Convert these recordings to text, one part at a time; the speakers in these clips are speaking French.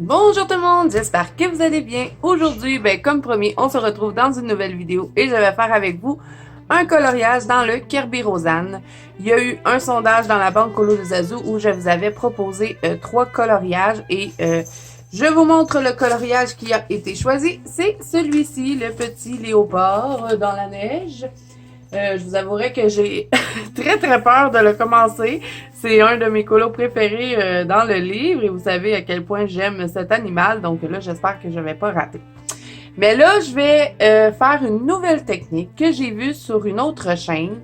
Bonjour tout le monde, j'espère que vous allez bien. Aujourd'hui, comme promis, on se retrouve dans une nouvelle vidéo et je vais faire avec vous un coloriage dans le Kirby Rosanne. Il y a eu un sondage dans la banque Colo de Zazu où je vous avais proposé 3 coloriages et je vous montre le coloriage qui a été choisi. C'est celui-ci, le petit léopard dans la neige. Je vous avouerai que j'ai très peur de le commencer. C'est un de mes colos préférés dans le livre et vous savez à quel point j'aime cet animal. Donc là, j'espère que je vais pas rater. Mais là, je vais faire une nouvelle technique que j'ai vue sur une autre chaîne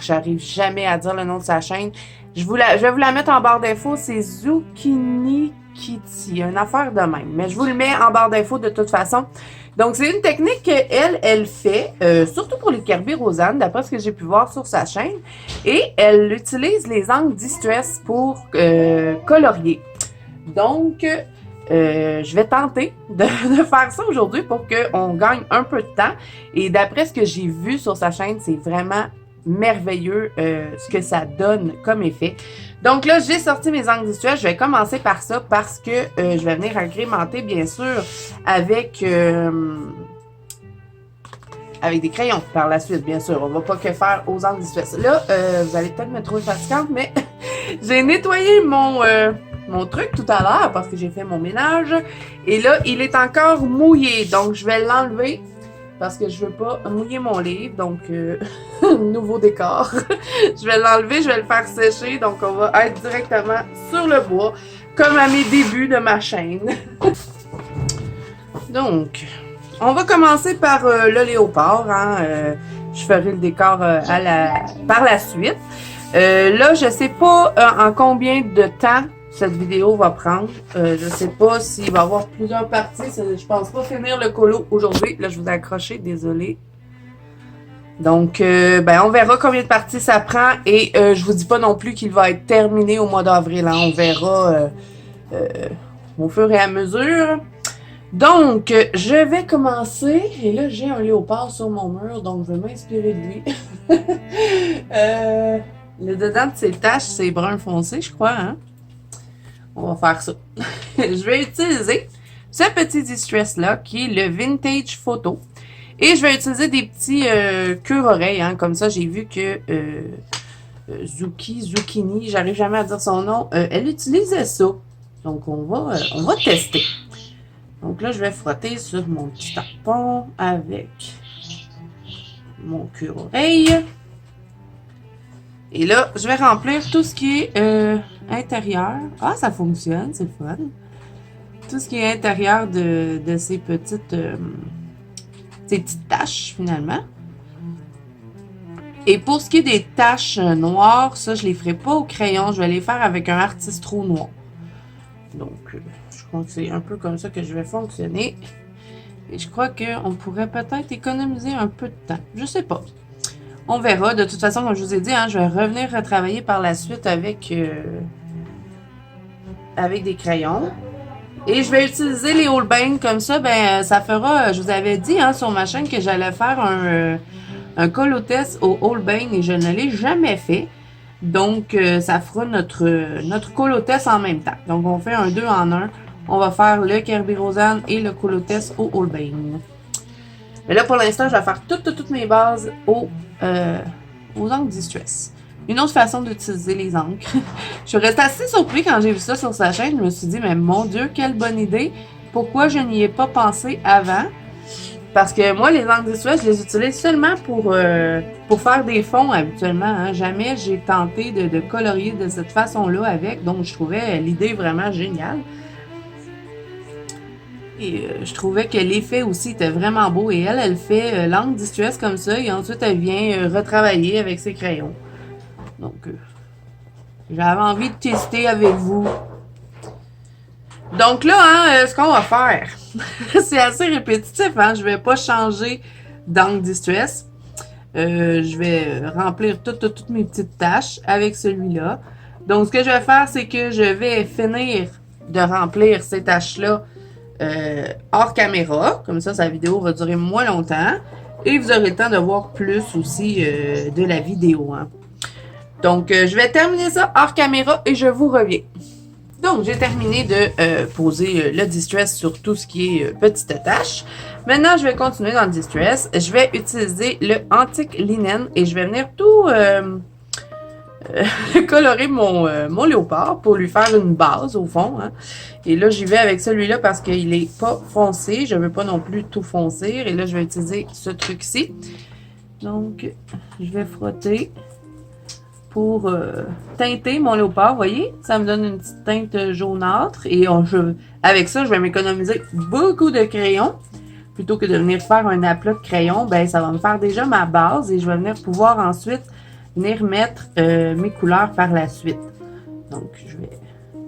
j'arrive jamais à dire le nom de sa chaîne. Je vais vous la mettre en barre d'infos. C'est Zucchini Kitty, une affaire de même. Mais je vous le mets en barre d'infos de toute façon. Donc, c'est une technique qu'elle fait, surtout pour les Kirby Rosanne, d'après ce que j'ai pu voir sur sa chaîne. Et elle utilise les angles distress pour colorier. Donc, je vais tenter de faire ça aujourd'hui pour qu'on gagne un peu de temps. Et d'après ce que j'ai vu sur sa chaîne, c'est vraiment merveilleux ce que ça donne comme effet. Donc là, j'ai sorti mes angles distress. Je vais commencer par ça parce que je vais venir agrémenter, bien sûr, avec des crayons par la suite, bien sûr. On va pas que faire aux angles distress. Là, vous allez peut-être me trouver fatigante, mais j'ai nettoyé mon truc tout à l'heure parce que j'ai fait mon ménage. Et là, il est encore mouillé. Donc, je vais l'enlever parce que je veux pas mouiller mon livre. Donc, nouveau décor. Je vais l'enlever, je vais le faire sécher. Donc, on va être directement sur le bois, comme à mes débuts de ma chaîne. Donc, on va commencer par le léopard. Je ferai le décor par la suite. Là, je sais pas en combien de temps cette vidéo va prendre. Je sais pas s'il va y avoir plusieurs parties. Je pense pas finir le colo aujourd'hui. Là, je vous ai accroché, désolé. Donc, on verra combien de parties ça prend. Et je vous dis pas non plus qu'il va être terminé au mois d'avril. On verra au fur et à mesure. Donc, je vais commencer. Et là, j'ai un léopard sur mon mur, donc je vais m'inspirer de lui. Le dedans de ses taches, c'est brun foncé, je crois. Hein? On va faire ça. Je vais utiliser ce petit distress-là, qui est le Vintage Photo. Et je vais utiliser des petits cure-oreilles. Comme ça, j'ai vu que Zucchini, j'arrive jamais à dire son nom, elle utilisait ça. Donc, on va tester. Donc là, je vais frotter sur mon petit tampon avec mon cure-oreille. Et là, je vais remplir tout ce qui est intérieur. Ah, ça fonctionne, c'est fun. Tout ce qui est intérieur de ces petites taches, finalement. Et pour ce qui est des taches noires, ça, je les ferai pas au crayon. Je vais les faire avec un artiste trou noir. Donc, je crois que c'est un peu comme ça que je vais fonctionner. Et je crois qu'on pourrait peut-être économiser un peu de temps. Je sais pas. On verra. De toute façon, comme je vous ai dit, je vais revenir retravailler par la suite avec des crayons. Et je vais utiliser les Holbein comme ça. Ça fera... Je vous avais dit sur ma chaîne que j'allais faire un colotest au Holbein et je ne l'ai jamais fait. Donc, ça fera notre colotest en même temps. Donc, on fait un 2 en 1. On va faire le Kirby Rosanne et le colotest au Holbein. Mais là, pour l'instant, je vais faire toutes mes bases aux encres distress. Une autre façon d'utiliser les encres. Je suis restée assez surpris quand j'ai vu ça sur sa chaîne. Je me suis dit, mais mon Dieu, quelle bonne idée. Pourquoi je n'y ai pas pensé avant? Parce que moi, les encres distress, je les utilise seulement pour faire des fonds habituellement. Jamais j'ai tenté de colorier de cette façon-là avec. Donc, je trouvais l'idée vraiment géniale. Et je trouvais que l'effet aussi était vraiment beau. Et elle fait l'encre distress comme ça. Et ensuite, elle vient retravailler avec ses crayons. Donc, j'avais envie de tester avec vous. Donc là, ce qu'on va faire, c'est assez répétitif. Je vais pas changer d'encre distress. Je vais remplir toutes mes petites tâches avec celui-là. Donc, ce que je vais faire, c'est que je vais finir de remplir ces tâches-là hors caméra. Comme ça, sa vidéo va durer moins longtemps. Et vous aurez le temps de voir plus aussi de la vidéo. Donc, je vais terminer ça hors caméra et je vous reviens. Donc, j'ai terminé de poser le Distress sur tout ce qui est petite tache. Maintenant, je vais continuer dans le Distress. Je vais utiliser le Antique Linen et je vais venir tout colorer mon léopard pour lui faire une base au fond. Hein. Et là, j'y vais avec celui-là parce qu'il n'est pas foncé. Je ne veux pas non plus tout foncer. Et là, je vais utiliser ce truc-ci. Donc, je vais frotter pour teinter mon léopard. Vous voyez, ça me donne une petite teinte jaunâtre. Et avec ça, je vais m'économiser beaucoup de crayons. Plutôt que de venir faire un aplat de crayon, ben ça va me faire déjà ma base. Et je vais venir pouvoir ensuite venir mettre mes couleurs par la suite. Donc, je vais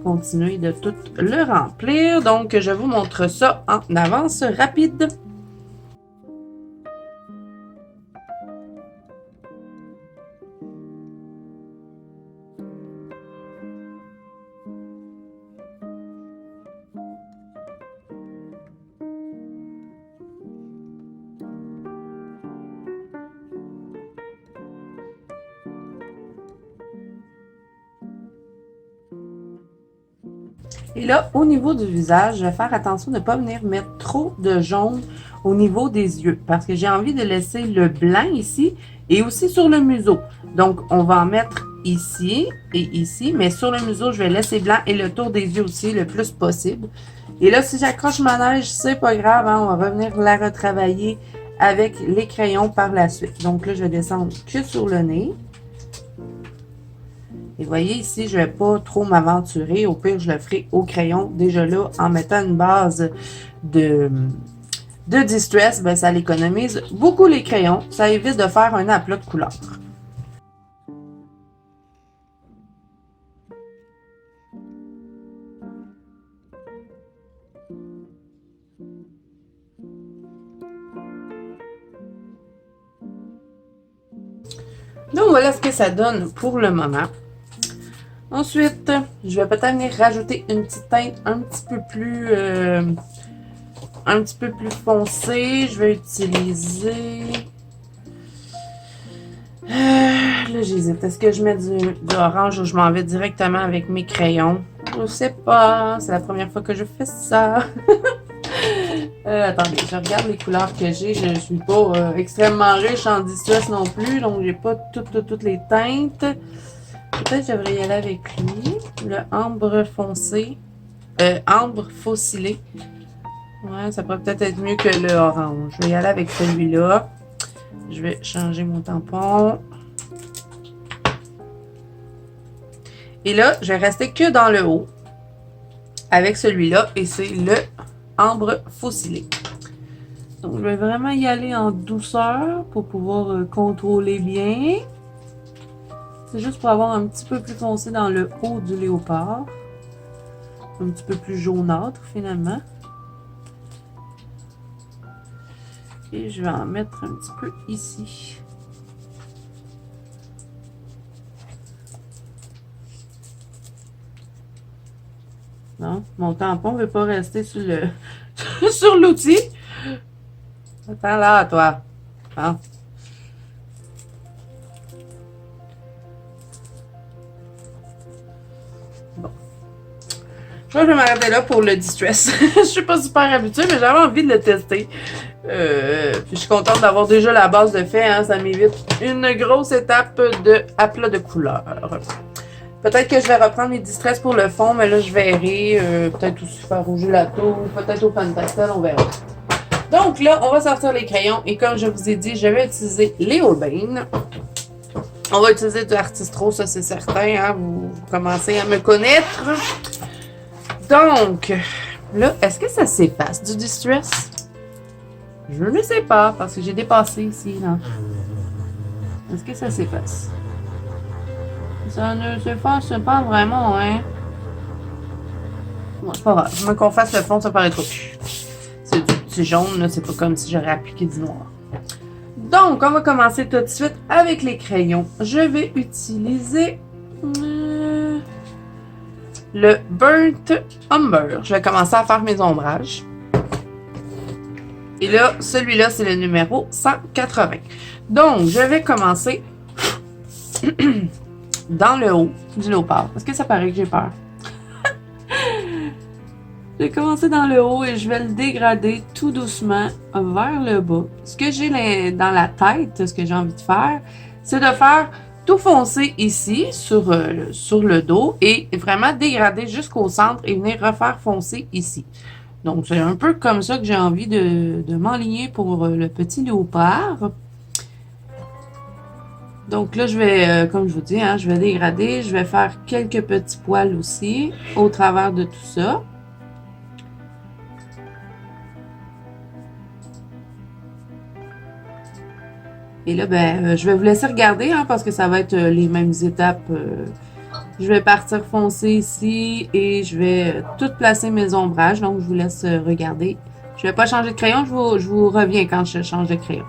continuer de tout le remplir. Donc, je vous montre ça en avance rapide. Et là, au niveau du visage, je vais faire attention de ne pas venir mettre trop de jaune au niveau des yeux. Parce que j'ai envie de laisser le blanc ici et aussi sur le museau. Donc, on va en mettre ici et ici. Mais sur le museau, je vais laisser blanc et le tour des yeux aussi le plus possible. Et là, si j'accroche ma neige, c'est pas grave. Hein, on va revenir la retravailler avec les crayons par la suite. Donc là, je vais descendre que sur le nez. Et vous voyez ici, je ne vais pas trop m'aventurer. Au pire, je le ferai au crayon. Déjà là, en mettant une base de Distress, ben, ça l'économise beaucoup les crayons. Ça évite de faire un aplat de couleur. Donc voilà ce que ça donne pour le moment. Ensuite, je vais peut-être venir rajouter une petite teinte un petit peu plus foncée. Je vais utiliser... là, j'hésite. Est-ce que je mets du orange ou je m'en vais directement avec mes crayons? Je sais pas. C'est la première fois que je fais ça. Attendez, je regarde les couleurs que j'ai. Je suis pas extrêmement riche en Distress non plus. Donc, j'ai pas toutes les teintes. Peut-être que je devrais y aller avec lui. Le ambre foncé. Ambre fossilé. Ouais, ça pourrait peut-être être mieux que le orange. Je vais y aller avec celui-là. Je vais changer mon tampon. Et là, je vais rester que dans le haut. Avec celui-là. Et c'est le ambre fossilé. Donc, je vais vraiment y aller en douceur pour pouvoir contrôler bien. C'est juste pour avoir un petit peu plus foncé dans le haut du léopard. Un petit peu plus jaunâtre finalement. Et je vais en mettre un petit peu ici. Non, mon tampon ne veut pas rester sur le sur l'outil. Attends là, toi. Hein? Bon. Je vais m'arrêter là pour le Distress. Je suis pas super habituée, mais j'avais envie de le tester. Puis je suis contente d'avoir déjà la base de fait. Hein, ça m'évite une grosse étape de aplat de couleur. Peut-être que je vais reprendre mes Distress pour le fond, mais là, je verrai. Peut-être aussi faire rouger la tour, peut-être au pan pastel, on verra. Donc là, on va sortir les crayons. Et comme je vous ai dit, je vais utiliser les Holbein. On va utiliser du Artistro, ça c'est certain. Hein, vous commencez à me connaître. Donc, là, est-ce que ça s'efface du Distress? Je ne sais pas, parce que j'ai dépassé ici. Là. Est-ce que ça s'efface? Ça ne s'efface pas vraiment, hein? Bon, c'est pas grave. Moi qu'on fasse le fond, ça paraît trop. C'est du petit jaune, là. C'est pas comme si j'aurais appliqué du noir. Donc, on va commencer tout de suite avec les crayons. Je vais utiliser le Burnt Umber. Je vais commencer à faire mes ombrages. Et là, celui-là, c'est le numéro 180. Donc, je vais commencer dans le haut du léopard. Est-ce que ça paraît que j'ai peur? J'ai commencé dans le haut et je vais le dégrader tout doucement vers le bas. Ce que j'ai dans la tête, ce que j'ai envie de faire, c'est de faire tout foncer ici sur le dos et vraiment dégrader jusqu'au centre et venir refaire foncer ici. Donc, c'est un peu comme ça que j'ai envie de m'enligner pour le petit léopard. Donc là, je vais, comme je vous dis, hein, je vais dégrader. Je vais faire quelques petits poils aussi au travers de tout ça. Et là, ben, je vais vous laisser regarder hein, parce que ça va être les mêmes étapes. Je vais partir foncer ici et je vais tout placer mes ombrages. Donc, je vous laisse regarder. Je vais pas changer de crayon. Je vous reviens quand je change de crayon.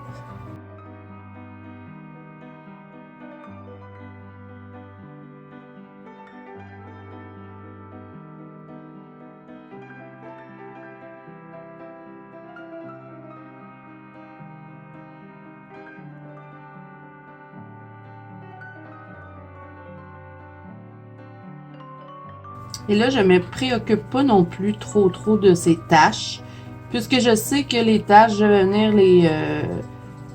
Et là, je me préoccupe pas non plus trop de ces tâches, puisque je sais que les tâches, je vais venir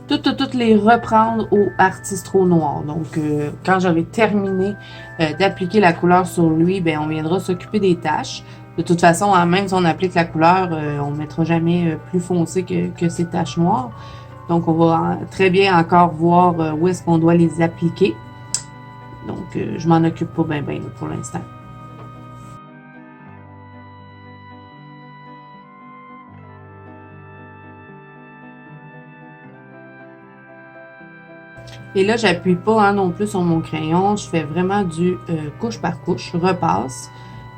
toutes les reprendre au Artistro Noir. Donc, quand j'aurai terminé d'appliquer la couleur sur lui, ben, on viendra s'occuper des tâches. De toute façon, hein, même si on applique la couleur, on ne mettra jamais plus foncé que ces taches noires. Donc, on va très bien encore voir où est-ce qu'on doit les appliquer. Donc, je m'en occupe pas bien pour l'instant. Et là, j'appuie pas hein, non plus sur mon crayon. Je fais vraiment du couche par couche. Je repasse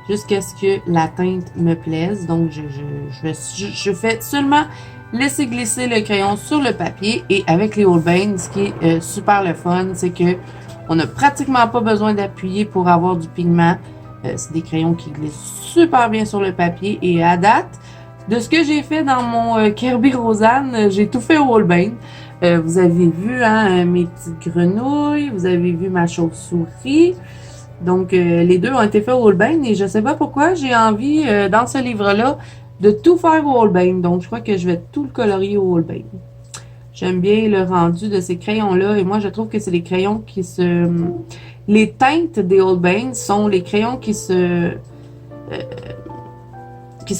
jusqu'à ce que la teinte me plaise. Donc, je fais seulement laisser glisser le crayon sur le papier. Et avec les Holbein, ce qui est super le fun, c'est que on n'a pratiquement pas besoin d'appuyer pour avoir du pigment. C'est des crayons qui glissent super bien sur le papier. Et à date, de ce que j'ai fait dans mon Kirby Rosanne, j'ai tout fait au Holbein. Vous avez vu hein, mes petites grenouilles, vous avez vu ma chauve-souris. Donc, les deux ont été faits au Holbein et je ne sais pas pourquoi j'ai envie, dans ce livre-là, de tout faire au Holbein. Donc, je crois que je vais tout le colorier au Holbein. J'aime bien le rendu de ces crayons-là et moi, je trouve que c'est les crayons qui se... Les teintes des Holbein sont les crayons qui se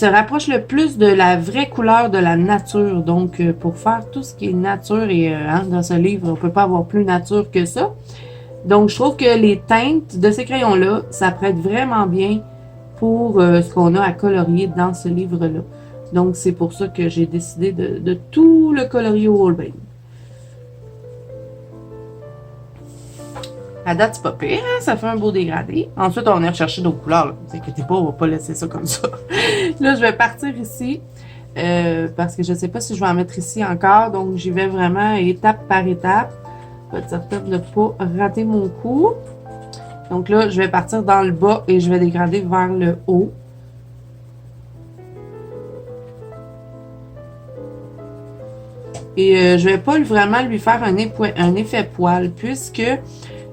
rapproche le plus de la vraie couleur de la nature. Donc, pour faire tout ce qui est nature, et hein, dans ce livre, on peut pas avoir plus nature que ça. Donc, je trouve que les teintes de ces crayons-là, ça prête vraiment bien pour ce qu'on a à colorier dans ce livre-là. Donc, c'est pour ça que j'ai décidé de tout le colorier au Holbein. À date, c'est pas pire, hein? Ça fait un beau dégradé. Ensuite, on est recherché d'autres couleurs. Ne vous inquiétez pas, on va pas laisser ça comme ça. Là, je vais partir ici parce que je sais pas si je vais en mettre ici encore. Donc, j'y vais vraiment étape par étape. Je vais être certaine de ne pas rater mon coup. Donc là, je vais partir dans le bas et je vais dégrader vers le haut. Et je vais pas vraiment lui faire un effet poil puisque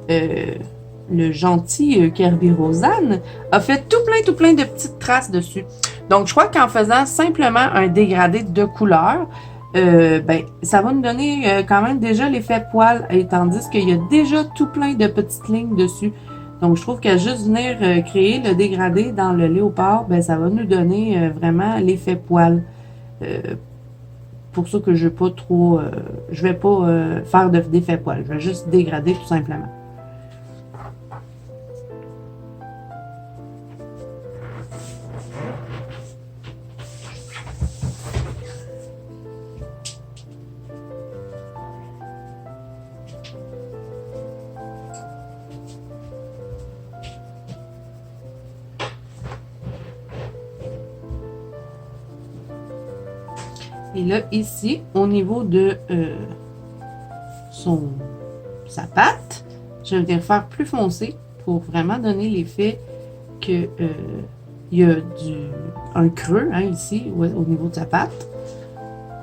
le gentil Kirby Rosanne a fait tout plein de petites traces dessus. Donc, je crois qu'en faisant simplement un dégradé de couleur, ben, ça va nous donner quand même déjà l'effet poil, et tandis qu'il y a déjà tout plein de petites lignes dessus. Donc, je trouve qu'à juste venir créer le dégradé dans le léopard, ben, ça va nous donner vraiment l'effet poil. Pour ça que je vais pas faire d'effet poil. Je vais juste dégrader tout simplement. Et là, ici, au niveau de sa patte, je vais venir faire plus foncé pour vraiment donner l'effet que il y a un creux hein, ici au niveau de sa patte.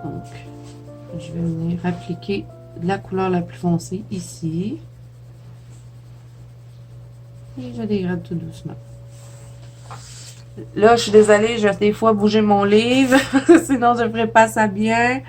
Donc, je vais venir appliquer la couleur la plus foncée ici. Et je dégrade tout doucement. Là, je suis désolée, je vais des fois bouger mon livre, sinon je ne ferai pas ça bien.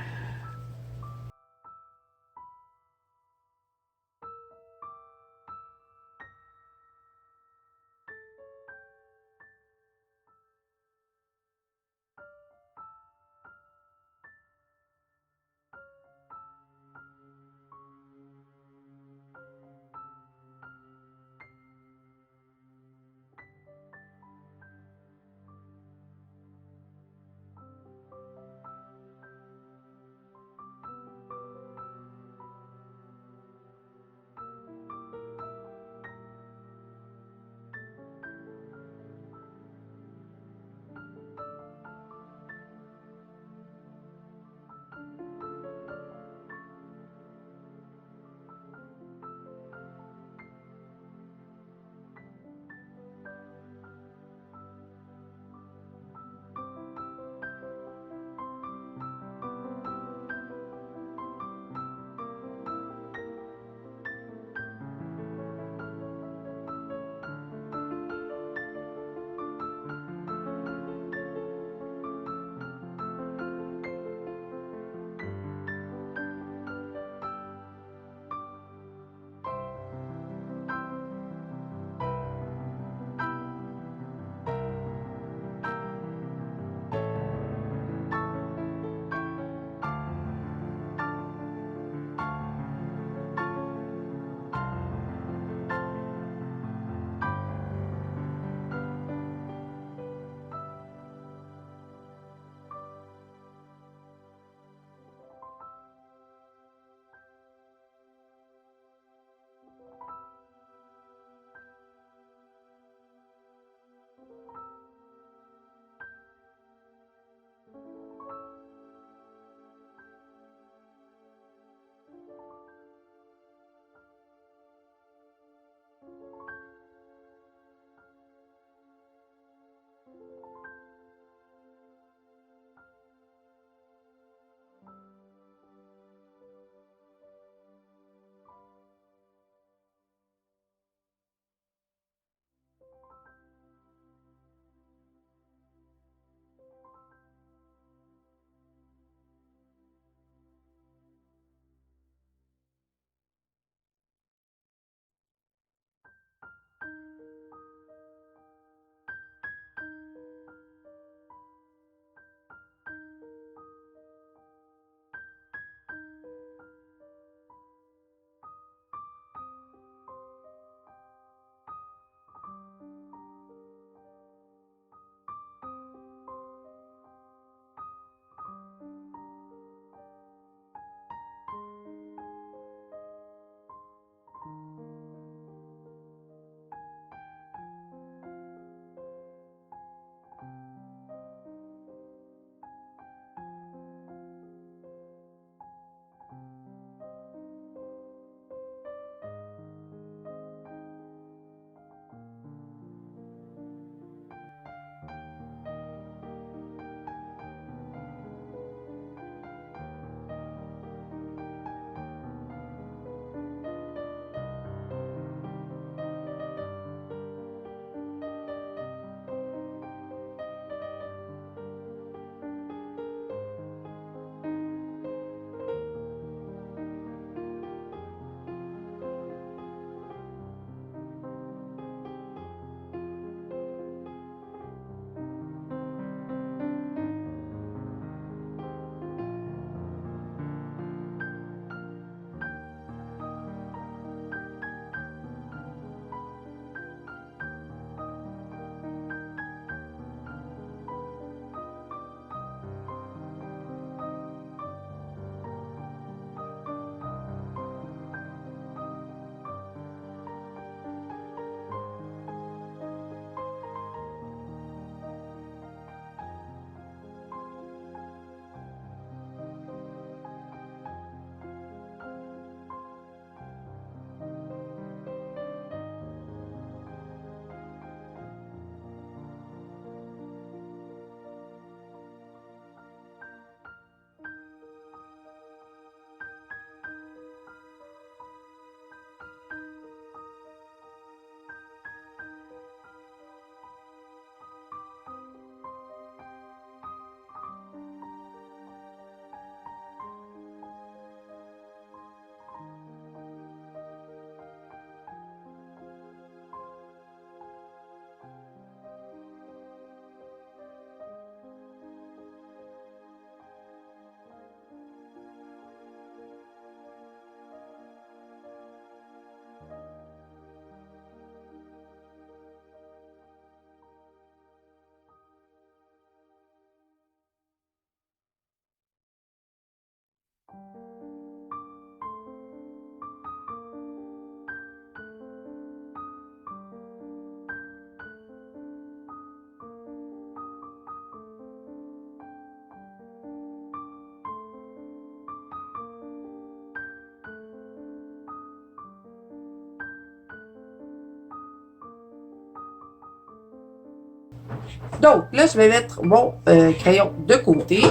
Donc, là, je vais mettre mon crayon de côté.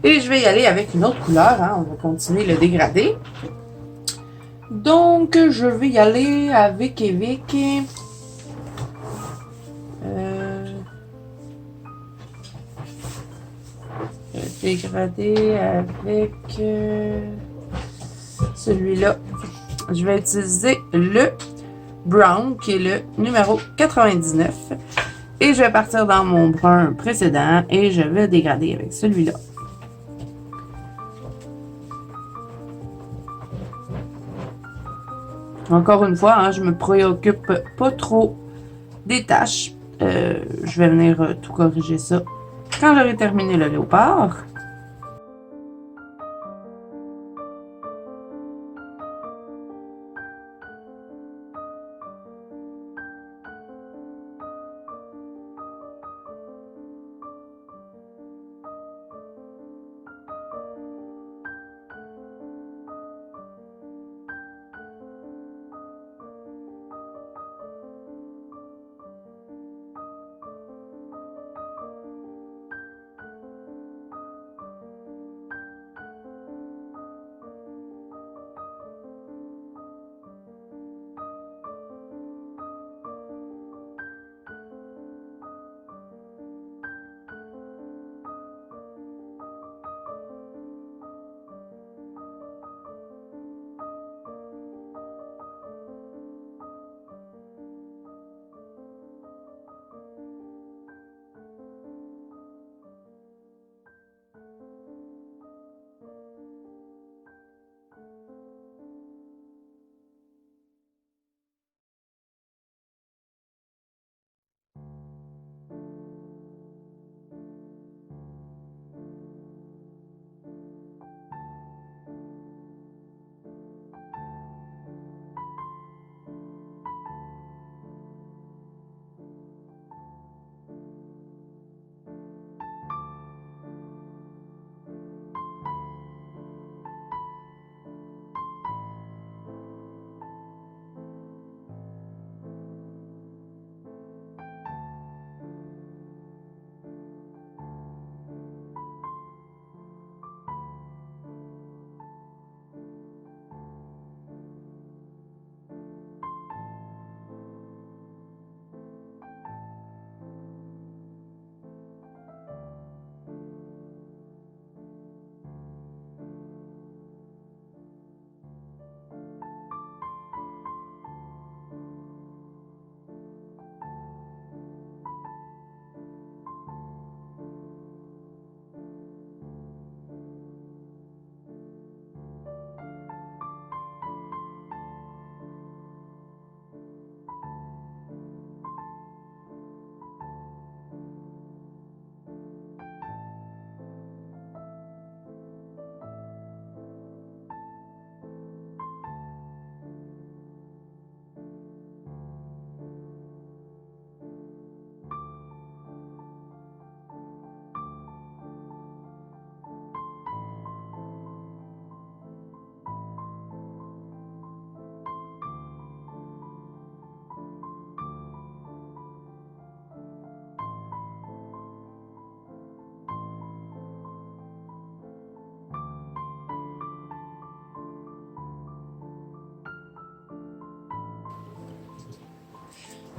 Et je vais y aller avec une autre couleur. Hein. On va continuer le dégradé. Donc, je vais y aller avec dégradé avec celui-là. Je vais utiliser le brown qui est le numéro 99 et je vais partir dans mon brun précédent et je vais dégrader avec celui-là. Encore une fois, hein, je me préoccupe pas trop des tâches. Je vais venir tout corriger ça quand j'aurai terminé le léopard.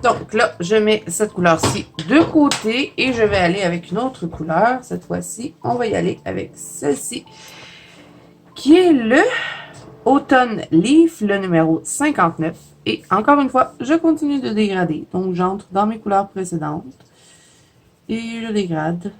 Donc là, je mets cette couleur-ci de côté et je vais aller avec une autre couleur. Cette fois-ci, on va y aller avec celle-ci, qui est le Autumn Leaf, le numéro 59. Et encore une fois, je continue de dégrader. Donc j'entre dans mes couleurs précédentes et je dégrade.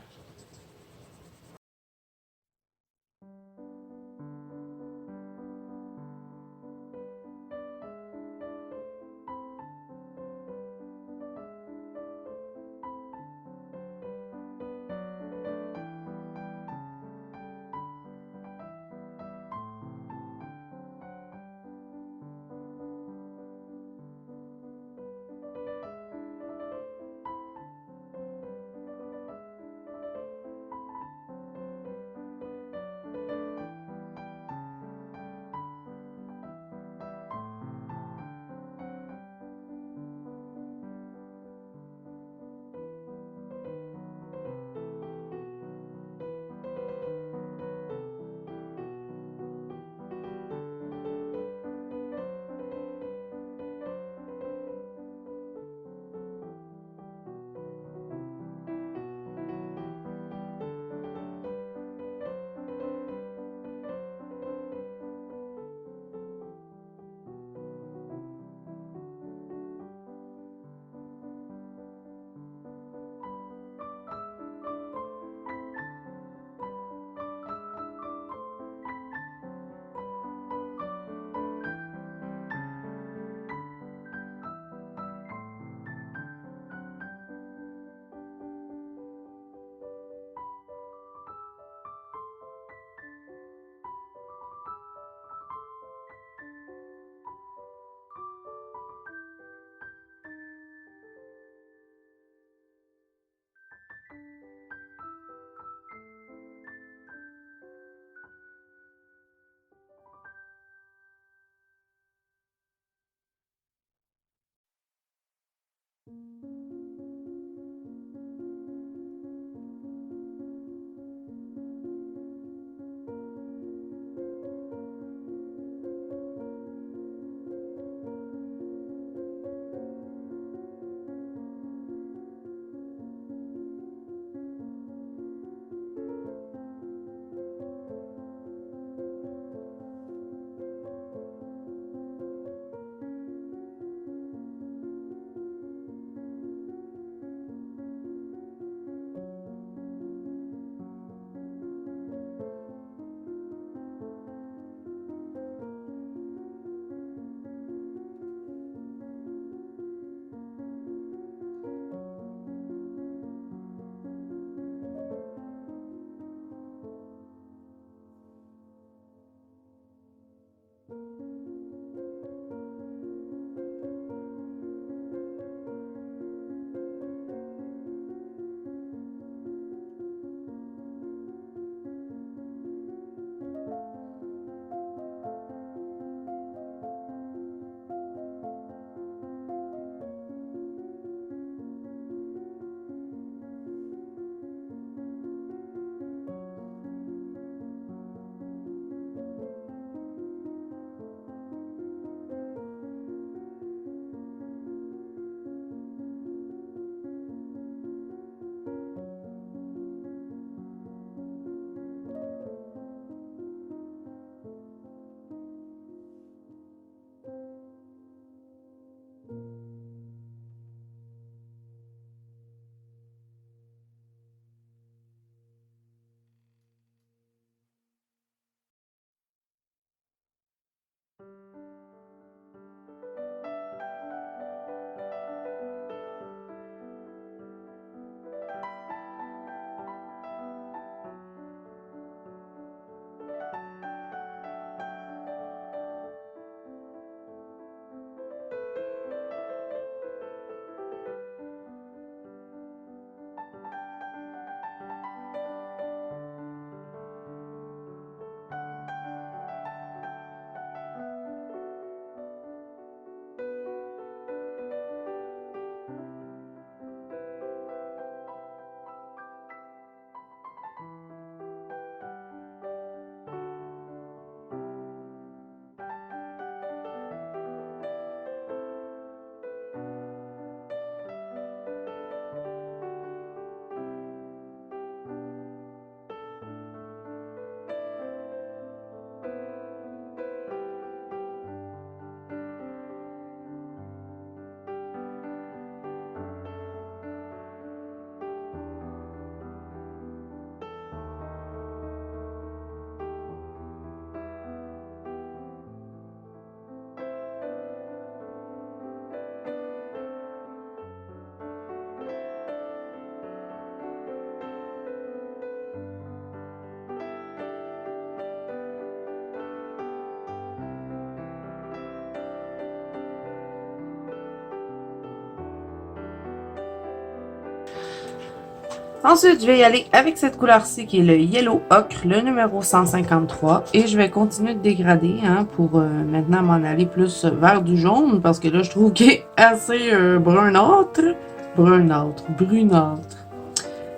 Ensuite, je vais y aller avec cette couleur-ci qui est le Yellow Ocre, le numéro 153. Et je vais continuer de dégrader hein, pour maintenant m'en aller plus vers du jaune parce que là, je trouve qu'il est assez brunâtre. Brunâtre.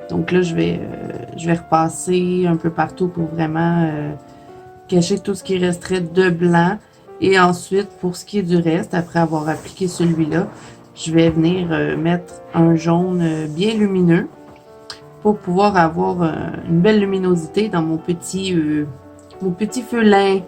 Donc là, je vais repasser un peu partout pour vraiment cacher tout ce qui resterait de blanc. Et ensuite, pour ce qui est du reste, après avoir appliqué celui-là, je vais venir mettre un jaune bien lumineux pour pouvoir avoir une belle luminosité dans mon petit felin.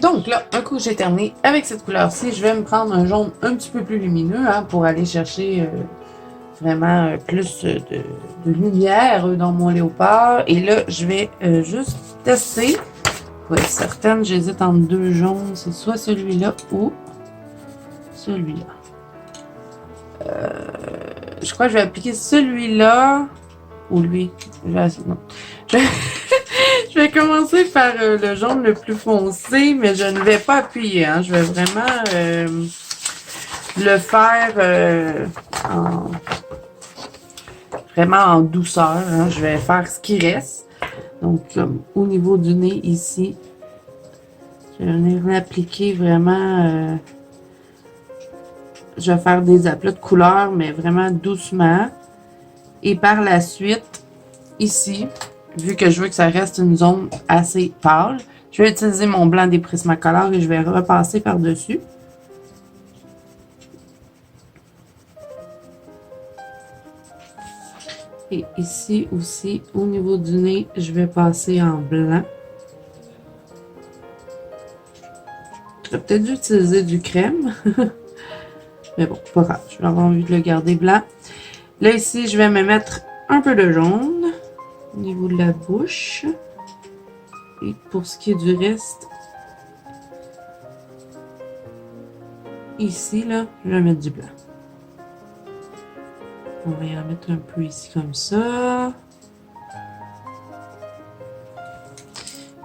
Donc là, un coup que j'ai terminé avec cette couleur-ci, je vais me prendre un jaune un petit peu plus lumineux hein, pour aller chercher vraiment plus de lumière dans mon léopard. Et là, je vais juste tester. Pour être certaine, j'hésite entre deux jaunes. C'est soit celui-là ou celui-là. Je crois que je vais appliquer celui-là ou lui. Je vais commencer par le jaune le plus foncé, mais je ne vais pas appuyer. Hein. Je vais vraiment le faire vraiment en douceur. Hein. Je vais faire ce qui reste. Donc, au niveau du nez ici, je vais venir l'appliquer vraiment. Je vais faire des aplats de couleur, mais vraiment doucement. Et par la suite, ici, vu que je veux que ça reste une zone assez pâle, je vais utiliser mon blanc des Prismacolor et je vais repasser par-dessus. Et ici aussi, au niveau du nez, je vais passer en blanc. J'aurais peut-être dû utiliser du crème. Mais bon, pas grave. Je vais avoir envie de le garder blanc. Là, ici, je vais me mettre un peu de jaune au niveau de la bouche. Et pour ce qui est du reste, ici, là, je vais mettre du blanc. On va y en mettre un peu ici comme ça.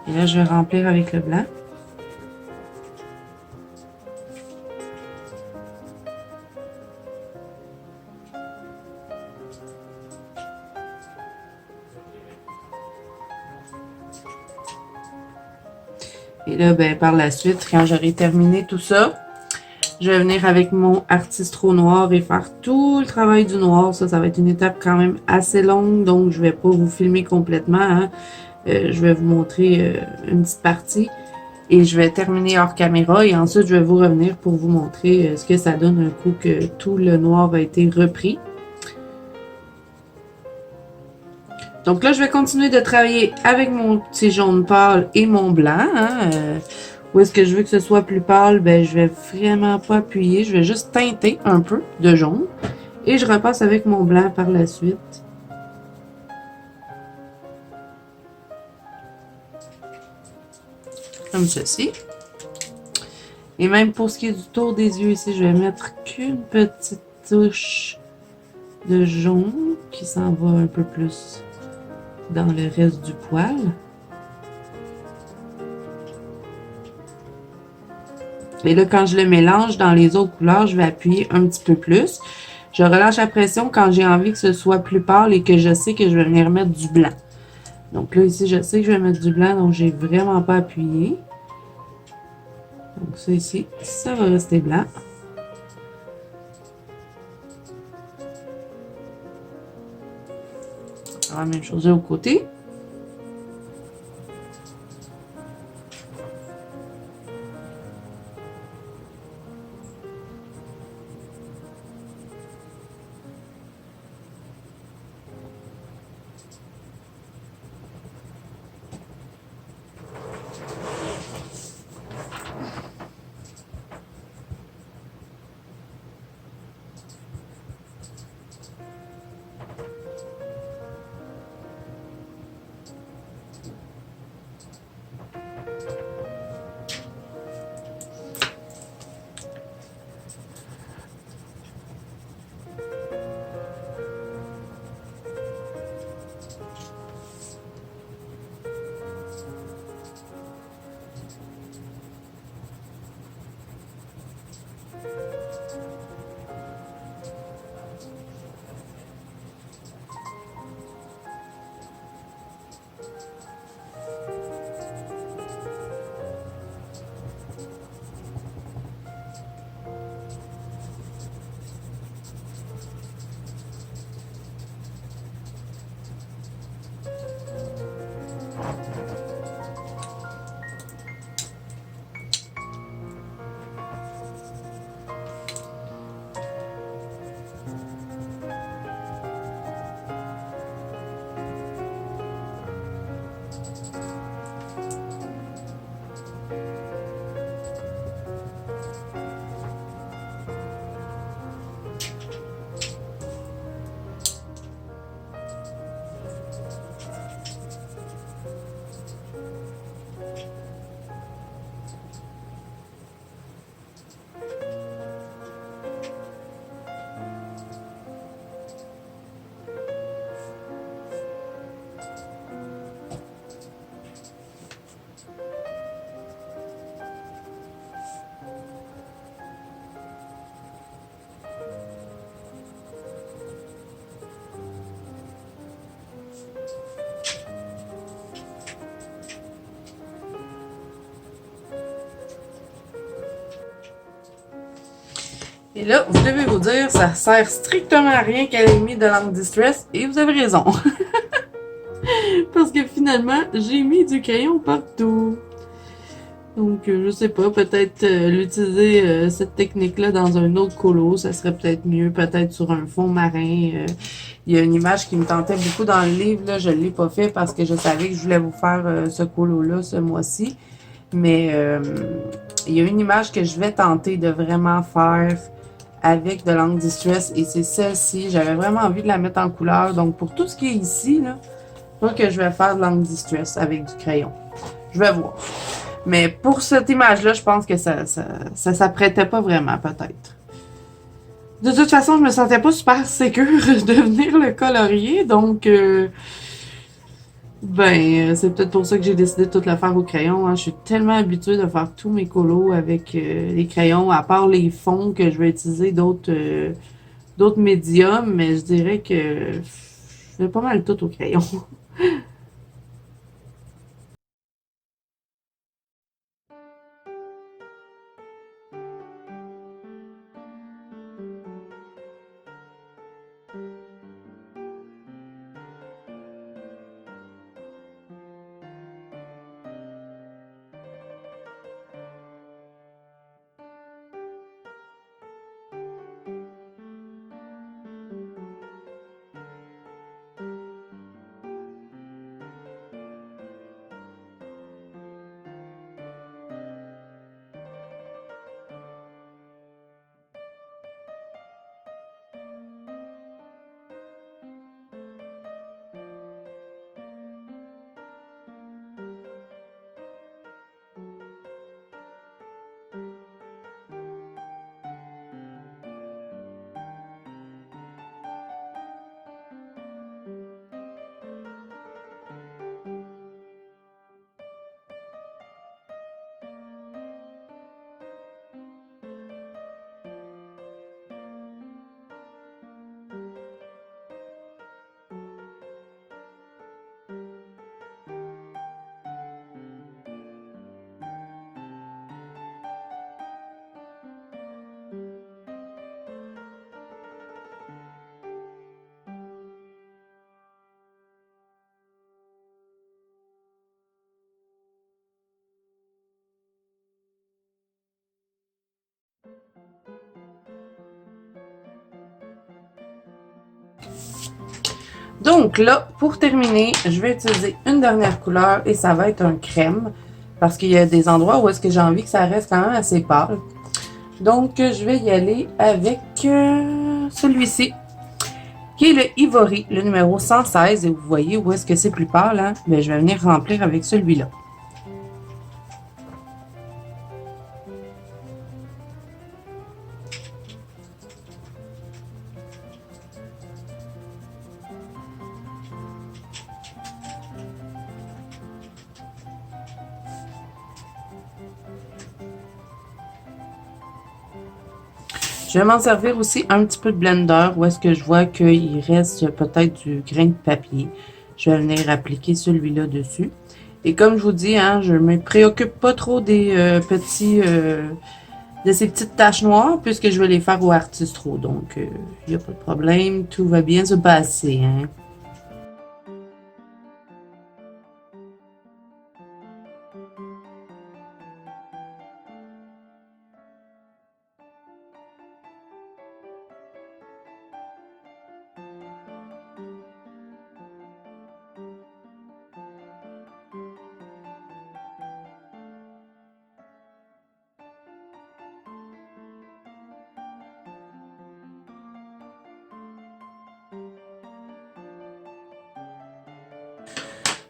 Et là, je vais remplir avec le blanc. Et là, ben, par la suite, quand j'aurai terminé tout ça, je vais venir avec mon Artistro noir et faire tout le travail du noir. Ça va être une étape quand même assez longue, donc je vais pas vous filmer complètement. Hein. Je vais vous montrer une petite partie et je vais terminer hors caméra et ensuite je vais vous revenir pour vous montrer ce que ça donne un coup que tout le noir a été repris. Donc là, je vais continuer de travailler avec mon petit jaune pâle et mon blanc. Hein. Où est-ce que je veux que ce soit plus pâle? Ben, je vais vraiment pas appuyer. Je vais juste teinter un peu de jaune. Et je repasse avec mon blanc par la suite. Comme ceci. Et même pour ce qui est du tour des yeux ici, je vais mettre qu'une petite touche de jaune qui s'en va un peu plus dans le reste du poil. Et là, quand je le mélange dans les autres couleurs, je vais appuyer un petit peu plus. Je relâche la pression quand j'ai envie que ce soit plus pâle et que je sais que je vais venir mettre du blanc. Donc là, ici, je sais que je vais mettre du blanc, donc j'ai vraiment pas appuyé. Donc ça ici, ça va rester blanc. On va la même chose de l'autre côté. Et là, vous devez vous dire, ça sert strictement à rien qu'elle ait mis de l'encre Distress, et vous avez raison. Parce que finalement, j'ai mis du crayon partout. Donc, je sais pas, peut-être l'utiliser cette technique-là dans un autre colo, ça serait peut-être mieux, peut-être sur un fond marin. Il y a une image qui me tentait beaucoup dans le livre, là, je l'ai pas fait parce que je savais que je voulais vous faire ce colo-là ce mois-ci. Mais il y a une image que je vais tenter de vraiment faire avec de l'encre Distress et c'est celle-ci. J'avais vraiment envie de la mettre en couleur. Donc, pour tout ce qui est ici, là, je crois que je vais faire de l'encre Distress avec du crayon. Je vais voir. Mais pour cette image-là, je pense que ça s'apprêtait pas vraiment, peut-être. De toute façon, je me sentais pas super sécure de venir le colorier, donc c'est peut-être pour ça que j'ai décidé de tout le faire au crayon. Hein. Je suis tellement habituée de faire tous mes colos avec les crayons, à part les fonds que je vais utiliser d'autres médiums, mais je dirais que je fais pas mal tout au crayon. Donc là, pour terminer, je vais utiliser une dernière couleur et ça va être un crème. Parce qu'il y a des endroits où est-ce que j'ai envie que ça reste quand même assez pâle. Donc, je vais y aller avec celui-ci, qui est le Ivory, le numéro 116. Et vous voyez où est-ce que c'est plus pâle, hein? Mais je vais venir remplir avec celui-là. Je vais m'en servir aussi un petit peu de blender où est-ce que je vois qu'il reste peut-être du grain de papier. Je vais venir appliquer celui-là dessus. Et comme je vous dis, hein, je ne me préoccupe pas trop des de ces petites taches noires puisque je vais les faire au Artistro. Donc, il n'y a pas de problème. Tout va bien se passer. Hein.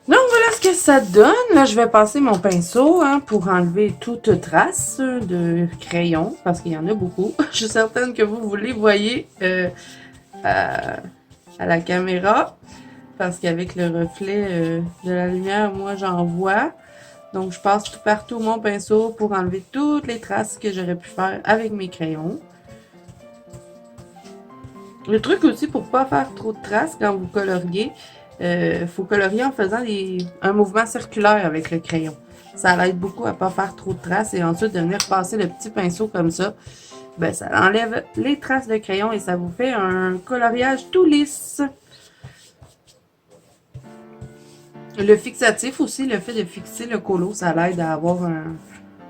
Donc voilà ce que ça donne. Là, je vais passer mon pinceau hein, pour enlever toute trace de crayon parce qu'il y en a beaucoup. Je suis certaine que vous les voyez à, à la caméra parce qu'avec le reflet de la lumière, moi j'en vois. Donc je passe tout partout mon pinceau pour enlever toutes les traces que j'aurais pu faire avec mes crayons. Le truc aussi pour pas faire trop de traces quand vous coloriez, faut colorier en faisant un mouvement circulaire avec le crayon. Ça l'aide beaucoup à pas faire trop de traces et ensuite de venir passer le petit pinceau comme ça. Ben, ça enlève les traces de crayon et ça vous fait un coloriage tout lisse. Le fixatif aussi, le fait de fixer le colo, ça l'aide à avoir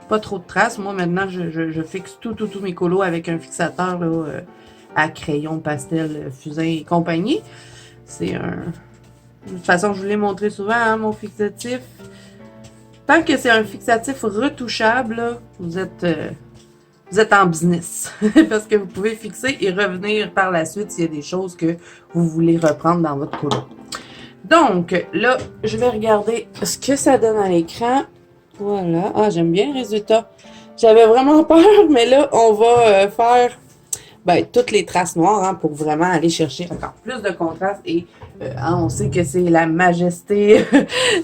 pas trop de traces. Moi, maintenant, je fixe tous mes colos avec un fixateur là, à crayon, pastel, fusain et compagnie. C'est un... De toute façon, je vous l'ai montré souvent, hein, mon fixatif. Tant que c'est un fixatif retouchable, là, vous êtes en business. Parce que vous pouvez fixer et revenir par la suite s'il y a des choses que vous voulez reprendre dans votre colo. Donc, là, je vais regarder ce que ça donne à l'écran. Voilà. Ah, j'aime bien le résultat. J'avais vraiment peur, mais là, on va faire toutes les traces noires pour vraiment aller chercher encore plus de contraste. Et on sait que c'est la majesté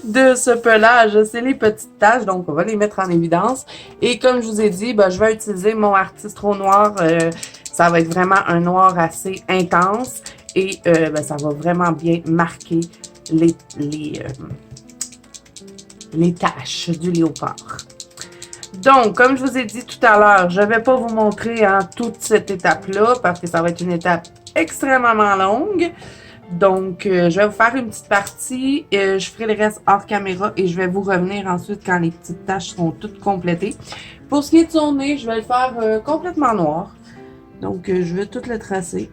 de ce pelage, c'est les petites taches, donc on va les mettre en évidence. Et comme je vous ai dit, je vais utiliser mon Artistro noir. Ça va être vraiment un noir assez intense et ça va vraiment bien marquer les taches du léopard. Donc, comme je vous ai dit tout à l'heure, je ne vais pas vous montrer toute cette étape-là parce que ça va être une étape extrêmement longue. Donc, je vais vous faire une petite partie. Je ferai le reste hors caméra et je vais vous revenir ensuite quand les petites taches seront toutes complétées. Pour ce qui est de son nez, je vais le faire complètement noir. Donc, je vais tout le tracer.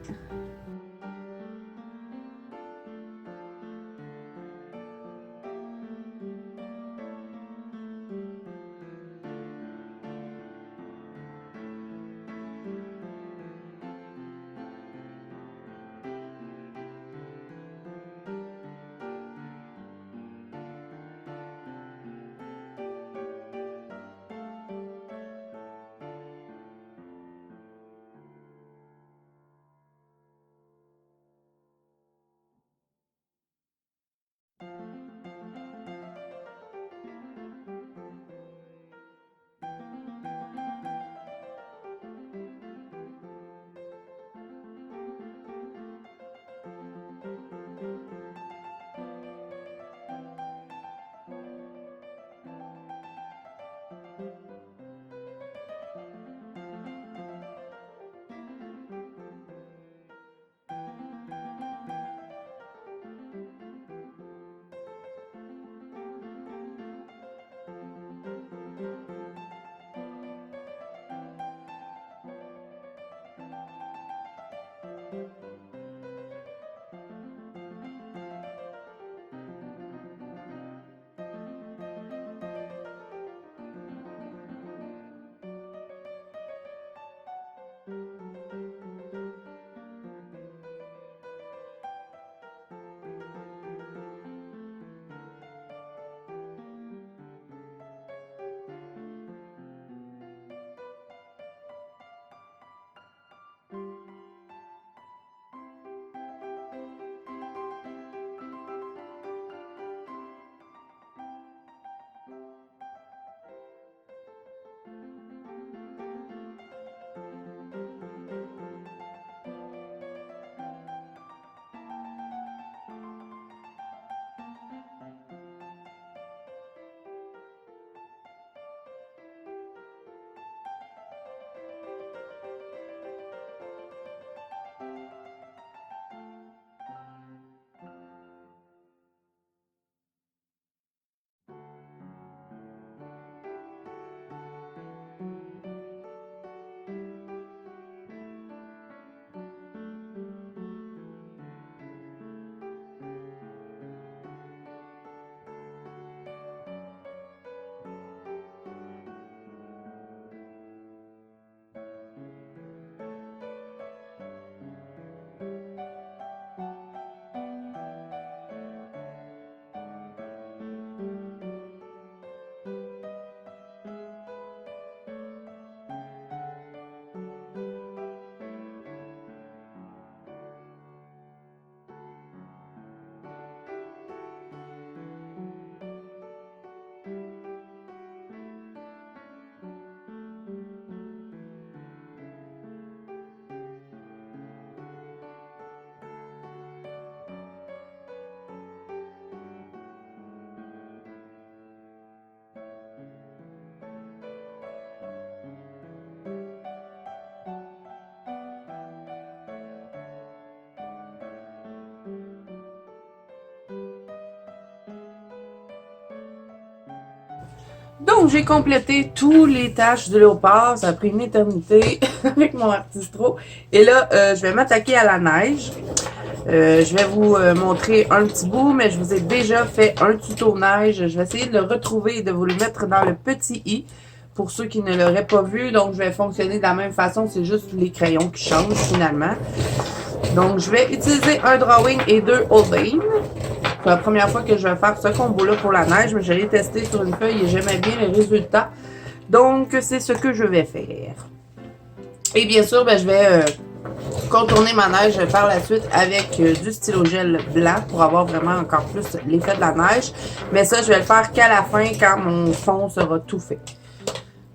Donc, j'ai complété tous les tâches du léopard. Ça a pris une éternité avec mon Artistro. Et là, je vais m'attaquer à la neige. Je vais vous montrer un petit bout, mais je vous ai déjà fait un tuto neige. Je vais essayer de le retrouver et de vous le mettre dans le petit i pour ceux qui ne l'auraient pas vu. Donc, je vais fonctionner de la même façon. C'est juste les crayons qui changent finalement. Donc, je vais utiliser un drawing et 2 Old Bay. C'est la première fois que je vais faire ce combo-là pour la neige, mais je l'ai testé sur une feuille et j'aimais bien les résultats. Donc, c'est ce que je vais faire. Et bien sûr, ben, je vais contourner ma neige par la suite avec du stylo gel blanc pour avoir vraiment encore plus l'effet de la neige. Mais ça, je vais le faire qu'à la fin quand mon fond sera tout fait.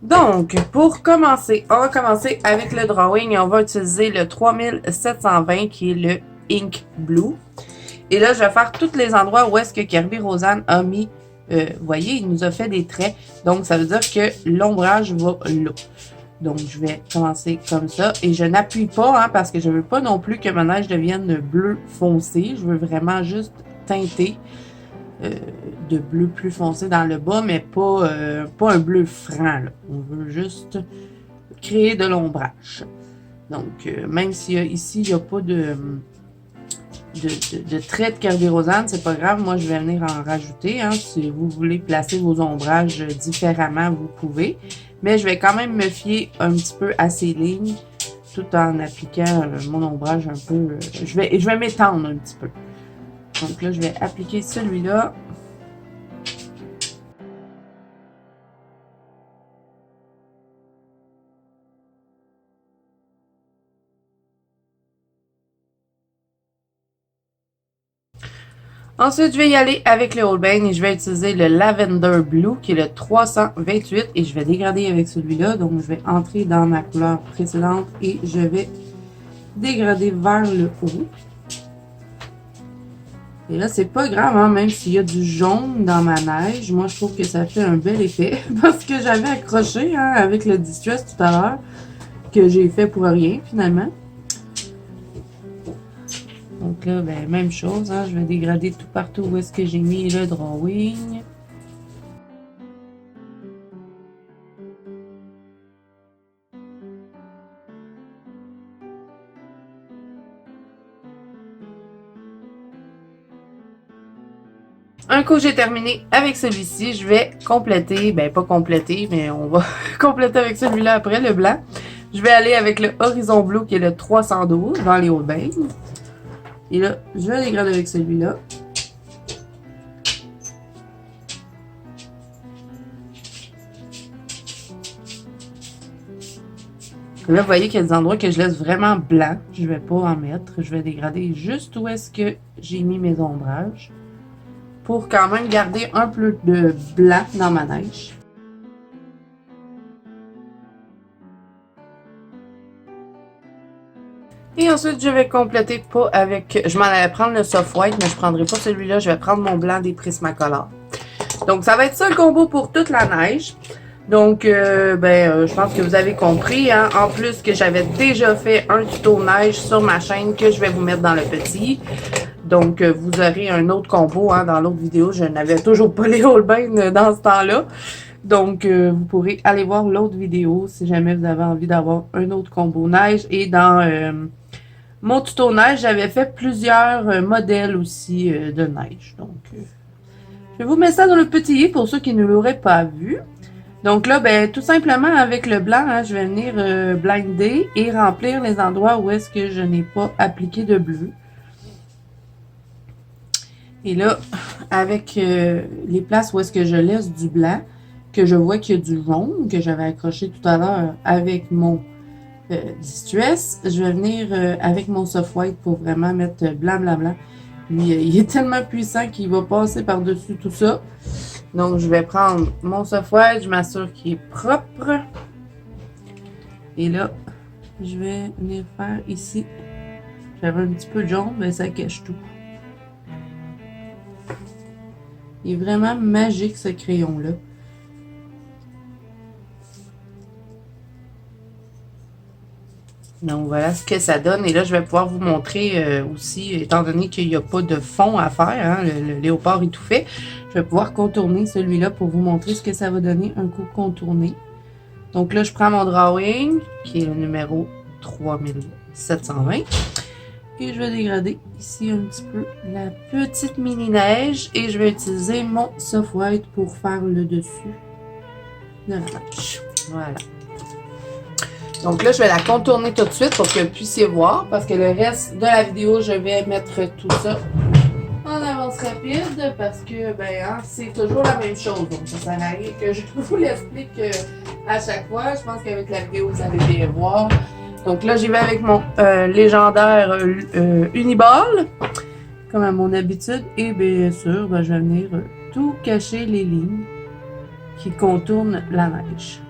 Donc, pour commencer, on va commencer avec le drawing et on va utiliser le 3720 qui est le Ink Blue. Et là, je vais faire tous les endroits où est-ce que Kirby Rosanne a mis, vous voyez, il nous a fait des traits. Donc, ça veut dire que l'ombrage va là. Donc, je vais commencer comme ça. Et je n'appuie pas, hein, parce que je ne veux pas non plus que ma neige devienne bleu foncé. Je veux vraiment juste teinter de bleu plus foncé dans le bas, mais pas un bleu franc, là. On veut juste créer de l'ombrage. Donc, même si ici, il n'y a pas de traits de Kirby Rosanne, c'est pas grave. Moi, je vais venir en rajouter. Hein. Si vous voulez placer vos ombrages différemment, vous pouvez. Mais je vais quand même me fier un petit peu à ces lignes, tout en appliquant mon ombrage un peu. Je vais m'étendre un petit peu. Donc là, je vais appliquer celui-là. Ensuite, je vais y aller avec le Old Bay et je vais utiliser le Lavender Blue qui est le 328 et je vais dégrader avec celui-là. Donc, je vais entrer dans ma couleur précédente et je vais dégrader vers le haut. Et là, c'est pas grave, hein, même s'il y a du jaune dans ma neige. Moi, je trouve que ça fait un bel effet parce que j'avais accroché hein, avec le Distress tout à l'heure que j'ai fait pour rien finalement. Donc là, ben, même chose, hein, je vais dégrader tout partout où est-ce que j'ai mis le drawing. Un coup j'ai terminé avec celui-ci, je vais compléter, ben pas compléter, mais on va compléter avec celui-là après, le blanc. Je vais aller avec le Horizon Blue qui est le 312 dans les Old Bay. Et là, je vais dégrader avec celui-là. Là, vous voyez qu'il y a des endroits que je laisse vraiment blanc. Je ne vais pas en mettre. Je vais dégrader juste où est-ce que j'ai mis mes ombrages. Pour quand même garder un peu de blanc dans ma neige. Et ensuite, je vais compléter pas avec... Je m'en allais prendre le Soft White, mais je ne prendrai pas celui-là. Je vais prendre mon blanc des Prismacolor. Donc, ça va être ça le combo pour toute la neige. Donc, je pense que vous avez compris. Hein? En plus que j'avais déjà fait un tuto neige sur ma chaîne que je vais vous mettre dans le petit. Donc, vous aurez un autre combo hein, dans l'autre vidéo. Je n'avais toujours pas les Old Bay dans ce temps-là. Donc, vous pourrez aller voir l'autre vidéo si jamais vous avez envie d'avoir un autre combo neige. Et dans mon tuto neige, j'avais fait plusieurs modèles aussi de neige. Donc, je vous mets ça dans le petit i pour ceux qui ne l'auraient pas vu. Donc là, ben, tout simplement avec le blanc, hein, je vais venir blinder et remplir les endroits où est-ce que je n'ai pas appliqué de bleu. Et là, avec les places où est-ce que je laisse du blanc, que je vois qu'il y a du jaune que j'avais accroché tout à l'heure avec mon Distress, je vais venir avec mon Soft White pour vraiment mettre blanc, blanc, blanc. Puis il est tellement puissant qu'il va passer par-dessus tout ça. Donc, je vais prendre mon Soft White, je m'assure qu'il est propre. Et là, je vais venir faire ici. J'avais un petit peu de jaune, mais ça cache tout. Il est vraiment magique ce crayon-là. Donc voilà ce que ça donne. Et là, je vais pouvoir vous montrer aussi, étant donné qu'il n'y a pas de fond à faire, hein, le léopard est tout fait, je vais pouvoir contourner celui-là pour vous montrer ce que ça va donner un coup contourné. Donc là, je prends mon drawing, qui est le numéro 3720. Et je vais dégrader ici un petit peu la petite mini neige. Et je vais utiliser mon soft white pour faire le dessus de la neige. Voilà. Donc là, je vais la contourner tout de suite pour que vous puissiez voir. Parce que le reste de la vidéo, je vais mettre tout ça en avance rapide. Parce que, ben, hein, c'est toujours la même chose. Donc, ça sert à rien que je vous l'explique à chaque fois. Je pense qu'avec la vidéo, vous allez bien voir. Donc là, j'y vais avec mon légendaire Uniball, comme à mon habitude. Et bien sûr, ben, je vais venir tout cacher les lignes qui contournent la neige.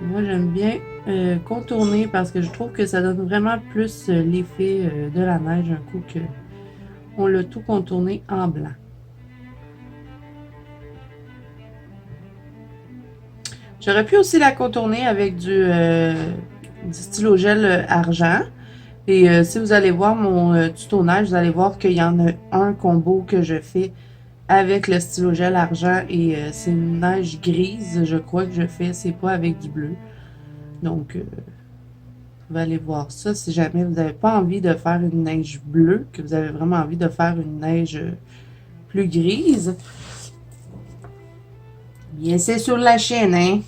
Moi, j'aime bien contourner parce que je trouve que ça donne vraiment plus l'effet de la neige un coup qu'on l'a tout contourné en blanc. J'aurais pu aussi la contourner avec du stylo gel argent. Et si vous allez voir mon tuto neige, vous allez voir qu'il y en a un combo que je fais avec le stylo gel argent et c'est une neige grise, je crois que je fais, c'est pas avec du bleu. Donc, vous pouvez aller voir ça si jamais vous n'avez pas envie de faire une neige bleue, que vous avez vraiment envie de faire une neige plus grise. Bien, c'est sur la chaîne, hein.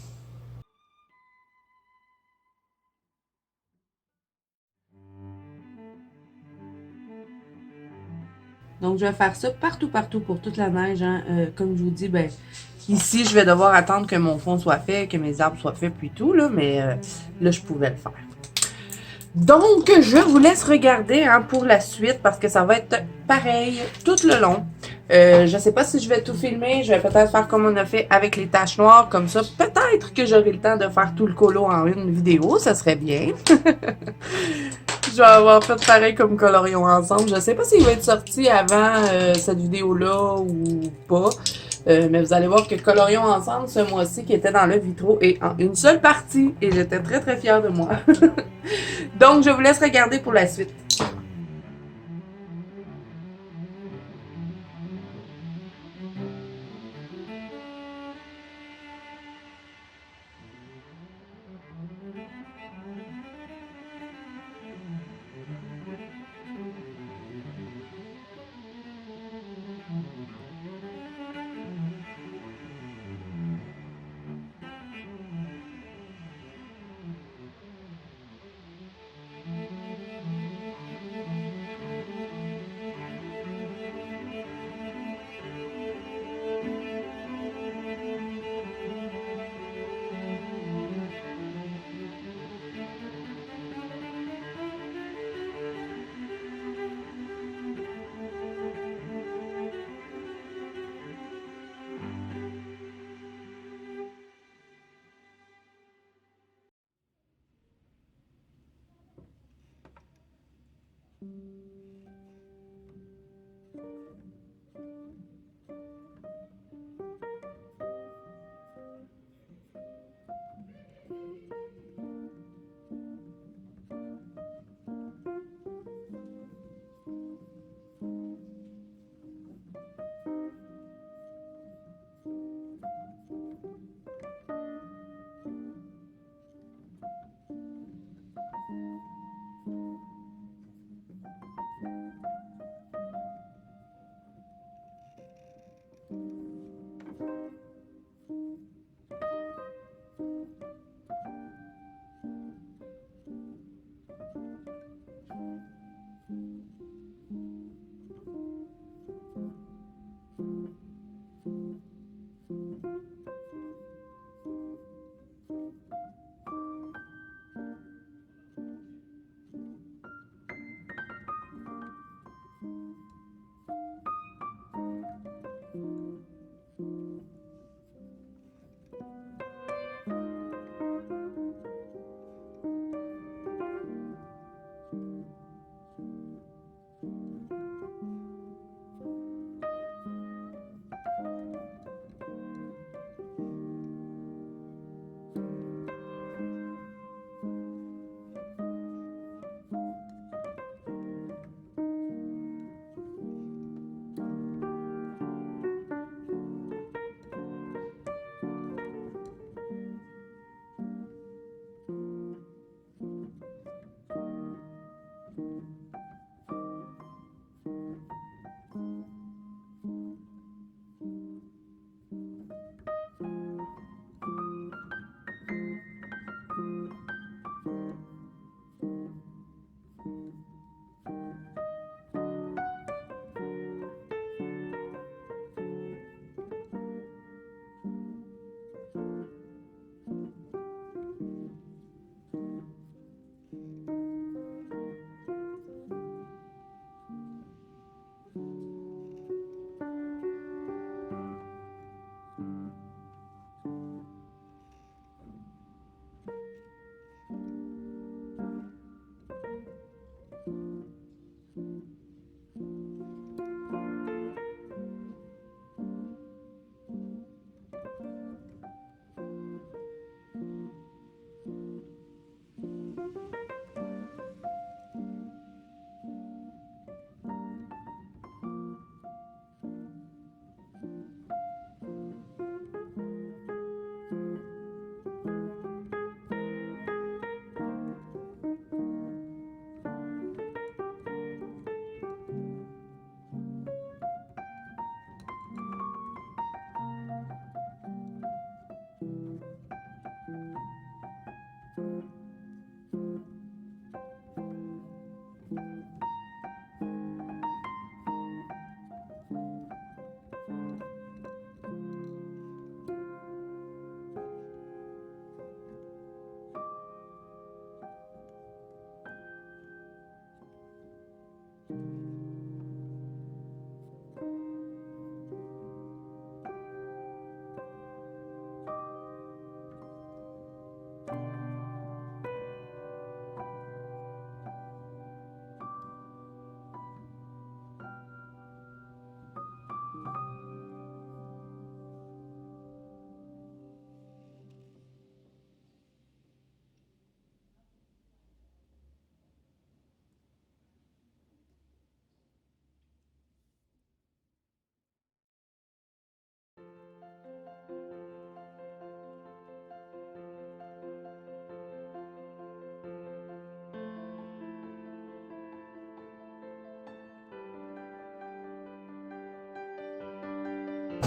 Donc, je vais faire ça partout, partout pour toute la neige. Hein. Comme je vous dis, ben, ici, je vais devoir attendre que mon fond soit fait, que mes arbres soient faits, puis tout, là, mais là, je pouvais le faire. Donc, je vous laisse regarder hein, pour la suite parce que ça va être pareil tout le long. Je ne sais pas si je vais tout filmer. Je vais peut-être faire comme on a fait avec les taches noires. Comme ça, peut-être que j'aurai le temps de faire tout le colo en une vidéo. Ça serait bien. Je vais avoir fait pareil comme Colorions ensemble. Je ne sais pas s'il va être sorti avant cette vidéo-là ou pas. Mais vous allez voir que Colorions ensemble ce mois-ci qui était dans le vitro est en une seule partie. Et j'étais très très fière de moi. Donc, je vous laisse regarder pour la suite.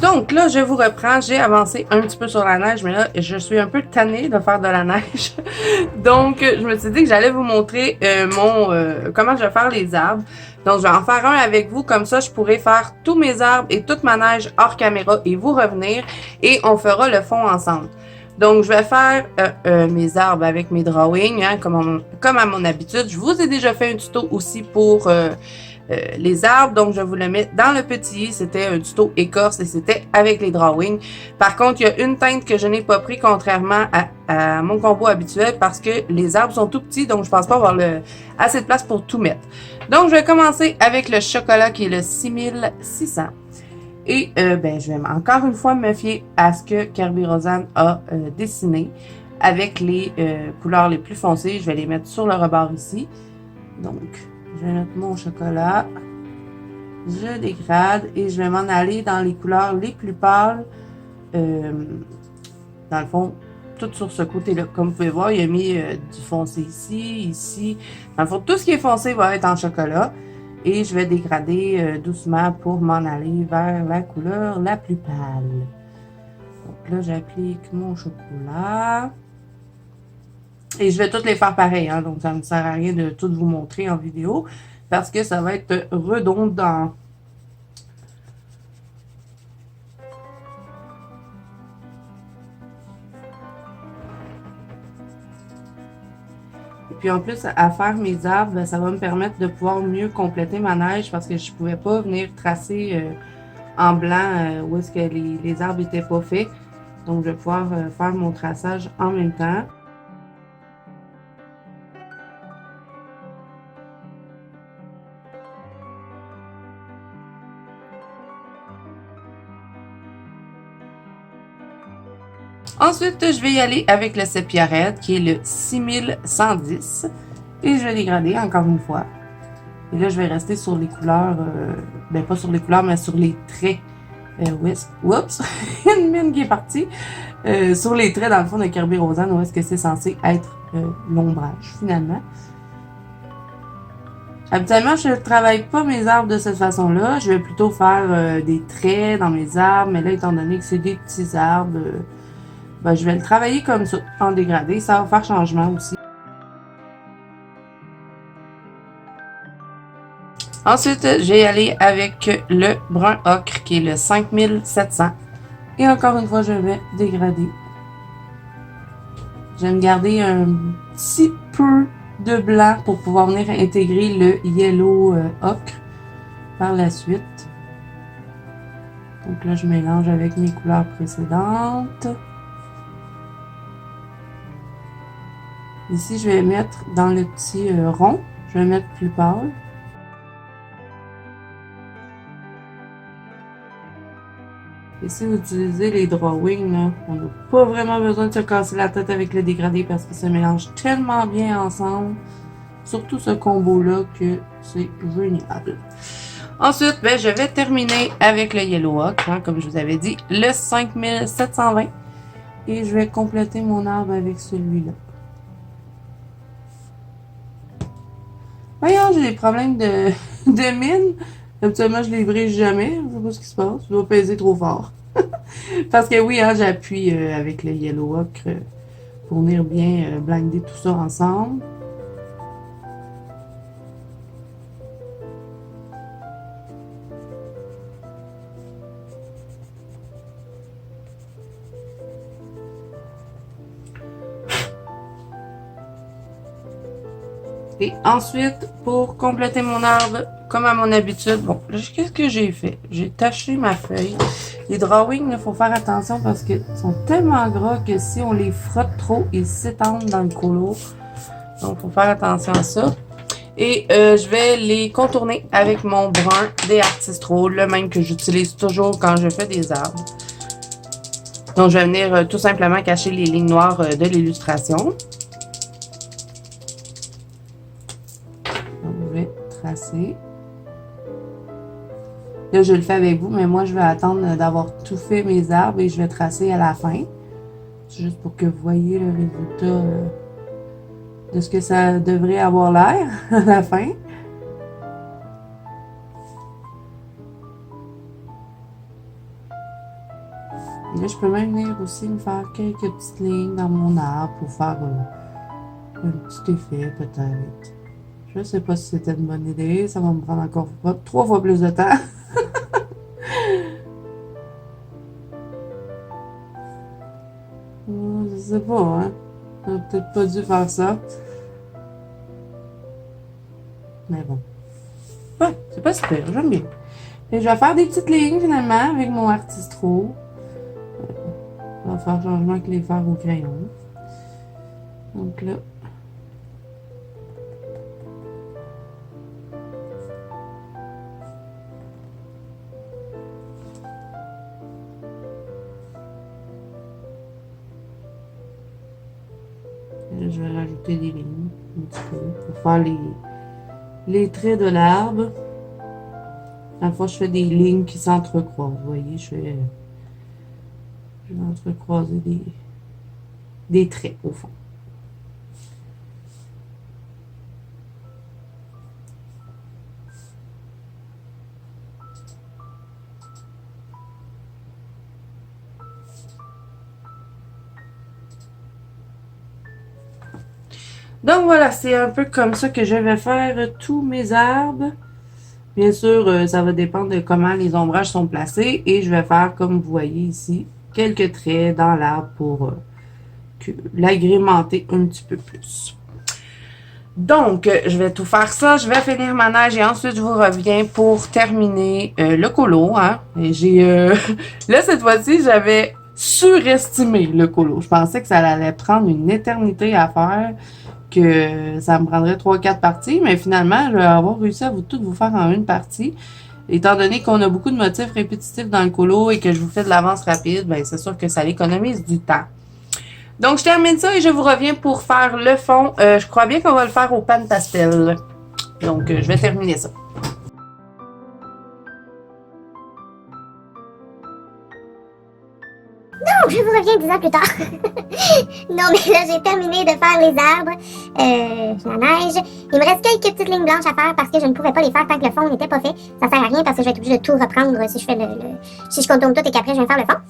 Donc là, je vous reprends. J'ai avancé un petit peu sur la neige, mais là, je suis un peu tannée de faire de la neige. Donc, je me suis dit que j'allais vous montrer comment je vais faire les arbres. Donc, je vais en faire un avec vous. Comme ça, je pourrai faire tous mes arbres et toute ma neige hors caméra et vous revenir. Et on fera le fond ensemble. Donc, je vais faire mes arbres avec mes drawings, hein, comme à mon habitude. Je vous ai déjà fait un tuto aussi pour les arbres, donc je vais vous le mettre dans le petit. C'était un tuto écorce et c'était avec les drawings. Par contre, il y a une teinte que je n'ai pas pris contrairement à mon combo habituel parce que les arbres sont tout petits, donc je pense pas avoir assez de place pour tout mettre. Donc, je vais commencer avec le chocolat qui est le 6600. Et ben, je vais encore une fois me fier à ce que Kirby Rosanne a dessiné avec les couleurs les plus foncées. Je vais les mettre sur le rebord ici. Donc, je vais mettre mon chocolat. Je dégrade et je vais m'en aller dans les couleurs les plus pâles. Dans le fond, tout sur ce côté-là. Comme vous pouvez voir, il a mis du foncé ici, ici. Dans le fond, tout ce qui est foncé va être en chocolat. Et je vais dégrader doucement pour m'en aller vers la couleur la plus pâle. Donc là, j'applique mon chocolat. Et je vais toutes les faire pareil, hein, donc ça ne me sert à rien de tout vous montrer en vidéo parce que ça va être redondant. Et puis en plus, à faire mes arbres, ça va me permettre de pouvoir mieux compléter ma neige parce que je ne pouvais pas venir tracer en blanc où est-ce que les arbres n'étaient pas faits. Donc je vais pouvoir faire mon traçage en même temps. Ensuite, je vais y aller avec le sépia raide qui est le 6110 et je vais dégrader encore une fois. Et là, je vais rester sur les couleurs, ben pas sur les couleurs, mais sur les traits. Oups, une mine qui est partie. Sur les traits, dans le fond, de Kirby Rosanne, où est-ce que c'est censé être l'ombrage, finalement. Habituellement, je ne travaille pas mes arbres de cette façon-là. Je vais plutôt faire des traits dans mes arbres, mais là, étant donné que c'est des petits arbres, ben, je vais le travailler comme ça, en dégradé. Ça va faire changement aussi. Ensuite, je vais aller avec le brun ocre qui est le 5700. Et encore une fois, je vais dégrader. Je vais me garder un petit peu de blanc pour pouvoir venir intégrer le yellow ocre par la suite. Donc là, je mélange avec mes couleurs précédentes. Ici, je vais mettre dans le petit rond, je vais mettre plus pâle. Et si vous utilisez les drawings, là, on n'a pas vraiment besoin de se casser la tête avec le dégradé parce qu'ils se mélangent tellement bien ensemble. Surtout ce combo-là que c'est génial. Ensuite, ben, je vais terminer avec le yellow ocre, hein, comme je vous avais dit, le 5720. Et je vais compléter mon arbre avec celui-là. Voyons, j'ai des problèmes de mine. Habituellement, je les brise jamais. Je sais pas ce qui se passe. Je dois peser trop fort. Parce que oui, hein, j'appuie avec le yellow ocre pour venir bien blinder tout ça ensemble. Et ensuite, pour compléter mon arbre, comme à mon habitude, bon, qu'est-ce que j'ai fait? J'ai taché ma feuille. Les drawings, il faut faire attention parce qu'ils sont tellement gras que si on les frotte trop, ils s'étendent dans le colo. Donc, il faut faire attention à ça. Et je vais les contourner avec mon brun des Artist Roll, le même que j'utilise toujours quand je fais des arbres. Donc, je vais venir tout simplement cacher les lignes noires de l'illustration. Tracé. Là, je le fais avec vous, mais moi, je vais attendre d'avoir tout fait mes arbres et je vais tracer à la fin. C'est juste pour que vous voyez le résultat de ce que ça devrait avoir l'air à la fin. Là, je peux même venir aussi me faire quelques petites lignes dans mon arbre pour faire un petit effet peut-être. Je sais pas si c'était une bonne idée, ça va me prendre encore 3 fois plus de temps. Je sais pas, hein. J'aurais peut-être pas dû faire ça. Mais bon. Ouais, c'est pas super, j'aime bien. Et je vais faire des petites lignes finalement avec mon Artistro. On va faire changement avec les fards au crayon. Donc là. Là, je vais rajouter des lignes un petit peu pour faire les traits de l'arbre. À la fois, je fais des lignes qui s'entrecroisent. Vous voyez, je vais entrecroiser des traits au fond. Donc voilà, c'est un peu comme ça que je vais faire tous mes arbres. Bien sûr, ça va dépendre de comment les ombrages sont placés et je vais faire, comme vous voyez ici, quelques traits dans l'arbre pour l'agrémenter un petit peu plus. Donc, je vais tout faire ça. Je vais finir ma neige et ensuite je vous reviens pour terminer le colo. Hein. Et là, cette fois-ci, j'avais surestimé le colo. Je pensais que ça allait prendre une éternité à faire, que ça me prendrait 3-4 parties, mais finalement, je vais avoir réussi à tout vous faire en une partie. Étant donné qu'on a beaucoup de motifs répétitifs dans le colo et que je vous fais de l'avance rapide, ben c'est sûr que ça économise du temps. Donc, je termine ça et je vous reviens pour faire le fond. Je crois bien qu'on va le faire au pan pastel. Donc, je vais terminer ça. Donc, je vous reviens 10 ans plus tard. Non, mais là, j'ai terminé de faire les arbres, la neige. Il me reste quelques petites lignes blanches à faire parce que je ne pouvais pas les faire tant que le fond n'était pas fait. Ça sert à rien parce que je vais être obligée de tout reprendre si je fais si je contourne tout et qu'après, je vais faire le fond.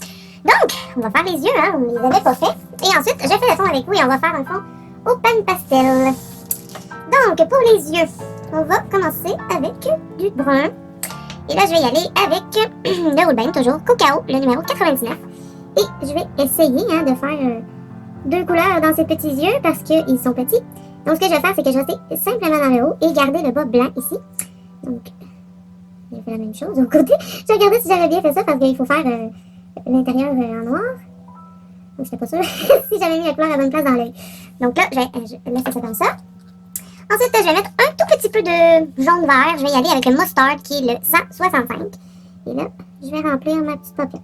Donc, on va faire les yeux, hein, on les avait pas fait. Et ensuite, je fais le fond avec vous et on va faire un fond au pan pastel. Donc, pour les yeux, on va commencer avec du brun. Et là, je vais y aller avec le Holbein, toujours, Cacao, le numéro 99. Et je vais essayer de faire 2 couleurs dans ces petits yeux parce qu'ils sont petits. Donc, ce que je vais faire, c'est que je vais rester simplement dans le haut et garder le bas blanc ici. Donc, j'ai fait la même chose au côté. Je regardais si j'avais bien fait ça parce qu'il faut faire l'intérieur en noir. Donc, je n'étais pas sûre si j'avais mis la couleur à la bonne place dans l'œil. Donc là, je vais laisser ça comme ça. Ensuite, je vais mettre un tout petit peu de jaune vert. Je vais y aller avec le mustard qui est le 165. Et là, je vais remplir ma petite paupière.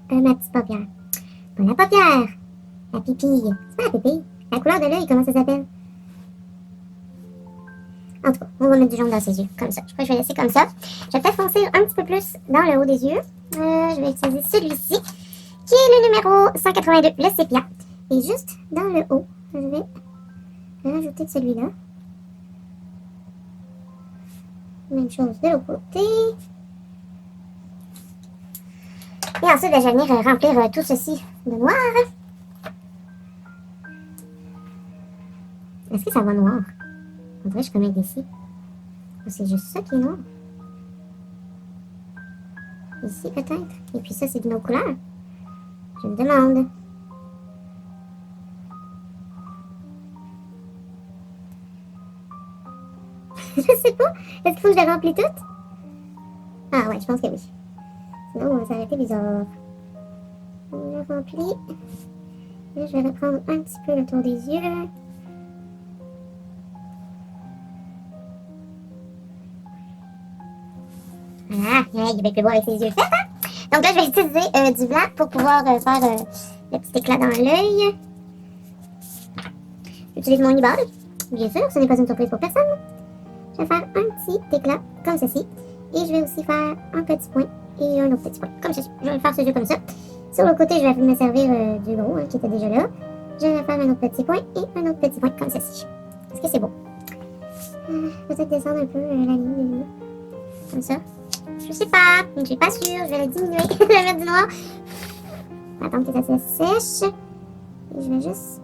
Pas la paupière. La pupille. C'est pas la pupille. La couleur de l'œil, comment ça s'appelle? En tout cas, on va mettre du jaune dans ses yeux. Comme ça. Je crois que je vais laisser comme ça. Je vais peut-être foncer un petit peu plus dans le haut des yeux. Je vais utiliser celui-ci, qui est le numéro 182, le sépia. Et juste dans le haut, je vais rajouter de celui-là. Même chose de l'autre côté. Et ensuite, je vais venir remplir tout ceci de noir. Est-ce que ça va noir? En vrai, je peux mettre ici. C'est juste ça qui est noir. Ici, peut-être. Et puis ça, c'est de nos couleurs. Je me demande. Je sais pas. Est-ce qu'il faut que je la remplis toute? Ah ouais, je pense que oui. Sinon, ça aurait été bizarre. Je remplis. Là, je vais reprendre un petit peu le tour des yeux. Voilà, il va plus beau avec ses yeux faits, hein? Donc là, je vais utiliser du blanc pour pouvoir faire le petit éclat dans l'œil. J'utilise mon Uniball. Bien sûr, ce n'est pas une surprise pour personne. Je vais faire un petit éclat comme ceci. Et je vais aussi faire un petit point et un autre petit point, comme ceci. Je vais faire ce jeu comme ça. Sur le côté, je vais me servir du gros qui était déjà là. Je vais faire un autre petit point et un autre petit point comme ceci. Est-ce que c'est beau? Peut-être descendre un peu la ligne. Comme ça. Je sais pas. Je suis pas sûre. Je vais le diminuer. Je vais mettre du noir. Attendre que ça se sèche. Et je vais juste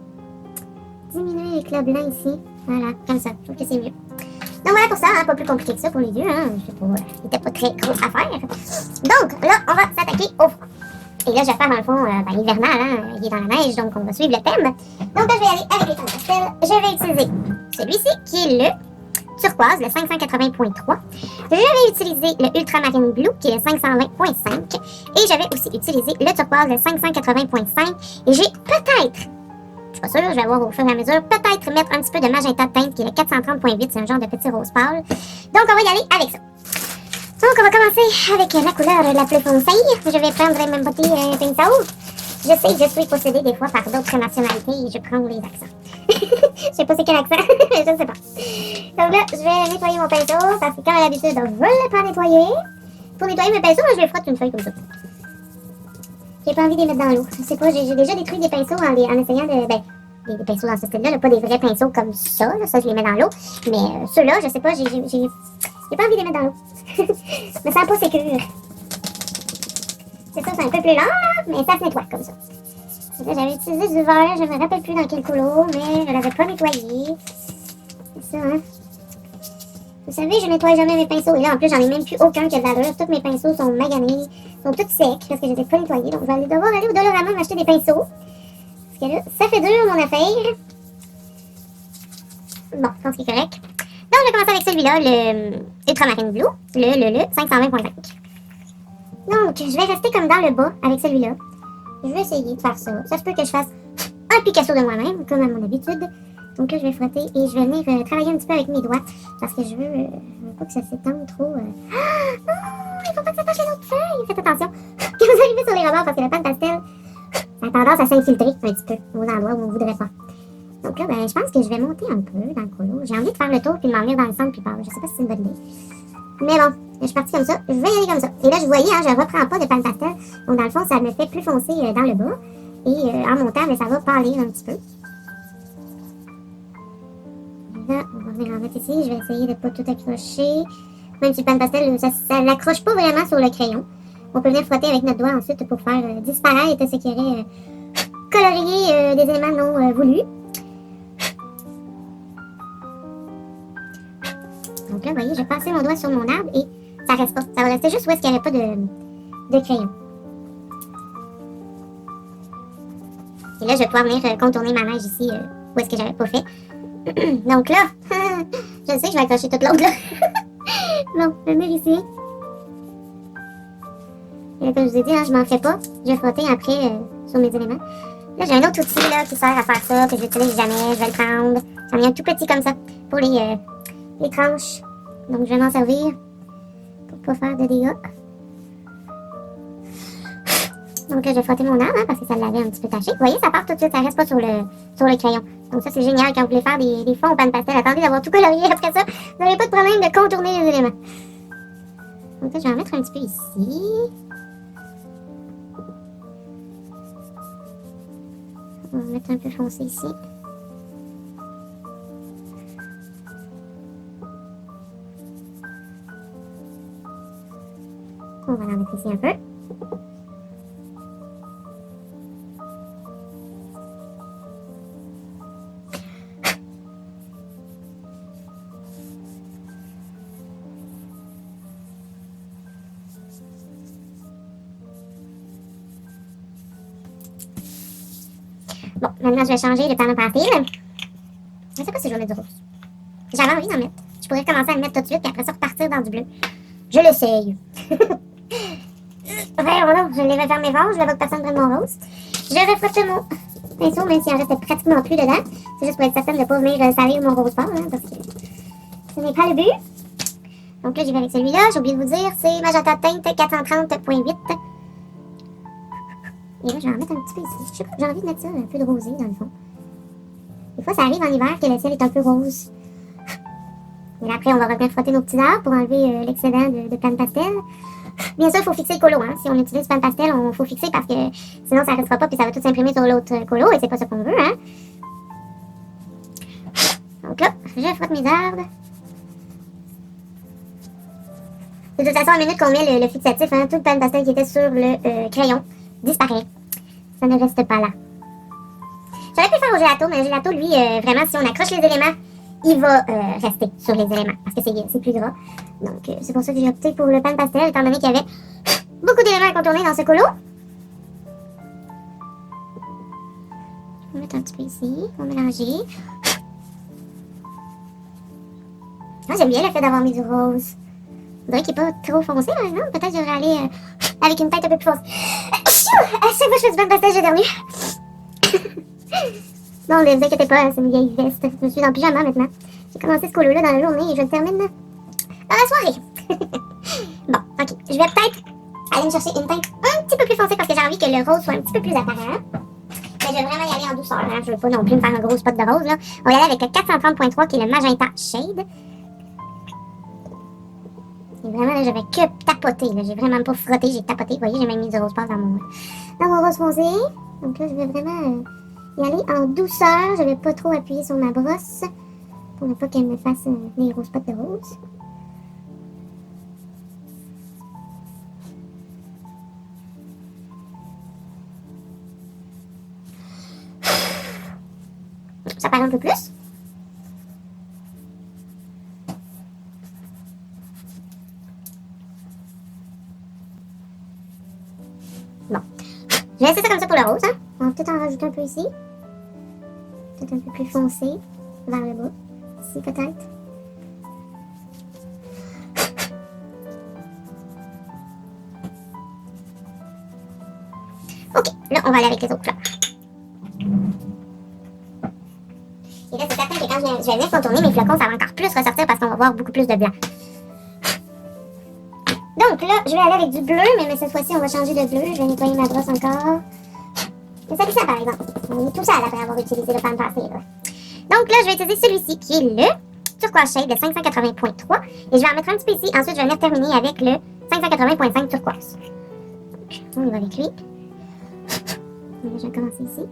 diminuer l'éclat blanc ici. Voilà, comme ça. Je trouve que c'est mieux. Donc voilà pour ça, hein, pas plus compliqué que ça pour les yeux. Hein. C'était pas très grosse affaire. Donc là, on va s'attaquer au front. Et là, je vais faire un fond hivernal. Hein. Il est dans la neige, donc on va suivre le thème. Donc là, je vais aller avec les tons pastels. Je vais utiliser celui-ci qui est le turquoise, le 580.3. Je vais utiliser le ultramarine blue qui est le 520.5. Et je vais aussi utiliser le turquoise, le 580.5. Et j'ai peut-être, je suis pas sûre, je vais voir au fur et à mesure, peut-être mettre un petit peu de magenta de teinte qui est le 430.8. C'est un genre de petit rose pâle. Donc on va y aller avec ça. Donc, on va commencer avec la couleur la plus foncée. Je vais prendre mon petit pinceau. Je sais que je suis possédée des fois par d'autres nationalités et je prends les accents. Je sais pas c'est quel accent, mais je ne sais pas. Donc là, je vais nettoyer mon pinceau parce que comme à l'habitude, je ne l'ai pas nettoyé. Pour nettoyer mes pinceaux, moi, je vais frotter une feuille comme ça. J'ai pas envie de les mettre dans l'eau. Je sais pas, j'ai déjà détruit des pinceaux en essayant de... Ben, des pinceaux dans ce style-là, pas des vrais pinceaux comme ça. Là, ça, je les mets dans l'eau. Mais ceux-là, je sais pas, j'ai pas envie de les mettre dans l'eau. Je me sens pas sécure. C'est ça, c'est un peu plus lent, mais ça se nettoie comme ça. Là, j'avais utilisé du vert, je me rappelle plus dans quel couleur, mais je l'avais pas nettoyé. C'est ça, hein. Vous savez, je nettoie jamais mes pinceaux. Et là, en plus, j'en ai même plus aucun qui a de l'allure. Tous mes pinceaux sont maganés, sont tous secs parce que je les ai pas nettoyés. Donc, je vais devoir aller au Dollarama m'acheter des pinceaux. Parce que là, ça fait dur, mon affaire. Bon, je pense qu'il est correct. Donc, je vais commencer avec celui-là, le Ultramarine Blue, le 520.5. Donc, je vais rester comme dans le bas avec celui-là. Je vais essayer de faire ça. Ça se peut que je fasse un Picasso de moi-même, comme à mon habitude. Donc là, je vais frotter et je vais venir travailler un petit peu avec mes doigts parce que je veux pas que ça s'étende trop. Ah! Non, il faut pas que ça touche les autres feuilles. Faites attention quand vous arrivez sur les rebords parce que la pâte pastel, ça a tendance à s'infiltrer un petit peu aux endroits où on voudrait pas. Donc là, ben, je pense que je vais monter un peu dans le colo. J'ai envie de faire le tour puis de m'en venir dans le centre puis pas. Je sais pas si c'est une bonne idée. Mais bon, je suis partie comme ça. Je vais y aller comme ça. Et là, je voyais, hein, je reprends pas de pâte pastel. Donc dans le fond, ça me fait plus foncer dans le bas. Et en montant, ben, ça va pâlir un petit peu. Là, on va venir en mettre ici. Je vais essayer de ne pas tout accrocher. Même si le pan pastel, ça l'accroche pas vraiment sur le crayon. On peut venir frotter avec notre doigt ensuite pour faire disparaître ce qui aurait colorié des éléments non voulus. Donc là, vous voyez, j'ai passé mon doigt sur mon arbre et ça reste pas. Ça va rester juste où est-ce qu'il n'y avait pas de crayon. Et là, je vais pouvoir venir contourner ma neige ici où est-ce que j'avais pas fait. Donc là, je sais que je vais accrocher toute l'autre là. Bon, je vais venir ici. Et comme je vous ai dit, hein, je m'en fais pas. Je vais frotter après sur mes éléments. Là, j'ai un autre outil là, qui sert à faire ça, que je n'utilise jamais. Je vais le prendre. J'en ai un tout petit comme ça pour les tranches. Donc, je vais m'en servir pour pas faire de dégâts. Donc là, je vais frotter mon arbre, hein, parce que ça l'avait un petit peu taché. Vous voyez, ça part tout de suite, ça reste pas sur le crayon. Donc ça, c'est génial quand vous voulez faire des fonds au pan pastel. Attendez d'avoir tout colorié. Après ça, vous n'avez pas de problème de contourner les éléments. Donc là, je vais en mettre un petit peu ici. On va mettre un peu foncé ici. On va en mettre ici un peu. Bon, maintenant je vais changer le panneau partir. Je ne sais pas si je vais mettre du rose. J'avais envie d'en mettre. Je pourrais commencer à le mettre tout de suite et après ça repartir dans du bleu. Je l'essaye. Voilà, je l'ai refermé fort, je ne veux pas que personne prenne mon rose. Je vais frotter mon pinceau, même s'il en reste pratiquement plus dedans. C'est juste pour être certaine de ne pas venir salir mon rose pâle, hein, parce que ce n'est pas le but. Donc là, j'y vais avec celui-là. J'ai oublié de vous dire, c'est magenta teinte 430.8. Et là, je vais en mettre un petit peu ici. Je sais pas, j'ai envie de mettre ça un peu de rosé dans le fond. Des fois, ça arrive en hiver que le ciel est un peu rose. Et là, après, on va revenir frotter nos petits arbres pour enlever l'excédent de pan pastel. Bien sûr, il faut fixer le colo. Hein. Si on utilise pan pastel, il faut fixer parce que sinon, ça ne restera pas puis ça va tout s'imprimer sur l'autre colo et c'est pas ça qu'on veut. Hein. Donc là, je frotte mes arbres. De toute façon, à la minute qu'on met le fixatif, hein, tout le pan pastel qui était sur le crayon disparaît. ça ne reste pas là. J'aurais pu faire au gelato, mais le gelato, lui, vraiment, si on accroche les éléments, il va rester sur les éléments, parce que c'est plus gras. Donc, c'est pour ça que j'ai opté pour le pan pastel, étant donné qu'il y avait beaucoup d'éléments à contourner dans ce colo. Je vais mettre un petit peu ici, pour mélanger. Ah, j'aime bien le fait d'avoir mis du rose. On dirait qu'il n'est pas trop foncé, par exemple. Peut-être que je devrais aller avec une teinte un peu plus foncée. À chaque fois que je fais du pan pastel, j'éternue. Non, ne vous inquiétez pas, c'est une vieille veste. Je suis dans le pyjama maintenant. J'ai commencé ce colo-là dans la journée et je le termine dans la soirée. Bon, ok. Je vais peut-être aller me chercher une teinte un petit peu plus foncée parce que j'ai envie que le rose soit un petit peu plus apparent. Mais je vais vraiment y aller en douceur. Hein. Je ne veux pas non plus me faire un gros spot de rose. Là. On va y aller avec le 430.3 qui est le magenta shade. Et vraiment, là, j'avais que tapoté. J'ai vraiment pas frotté, j'ai tapoté. Vous voyez, j'ai même mis du rose pâle dans mon rose foncé. Donc là, je vais vraiment y aller en douceur. Je ne vais pas trop appuyer sur ma brosse pour ne pas qu'elle me fasse les gros spots de rose. Ça parle un peu plus. Bon. Je vais laisser ça comme ça pour le rose. Hein. On va peut-être en rajouter un peu ici. Peut-être un peu plus foncé vers le bas. Ici peut-être. Ok, là on va aller avec les autres fleurs. Et là c'est certain que quand je vais venir contourner mes flocons, ça va encore plus ressortir parce qu'on va voir beaucoup plus de blanc. Donc là, je vais aller avec du bleu, mais cette fois-ci on va changer de bleu. Je vais nettoyer ma brosse encore. Mais ça fait ça par exemple. On est tout sale après avoir utilisé le pan pastel. Donc là, je vais utiliser celui-ci qui est le turquoise shade, le 580.3. Et je vais en mettre un petit peu ici. Ensuite, je vais venir terminer avec le 580.5 turquoise. Donc, on y va avec lui. Je vais commencer ici.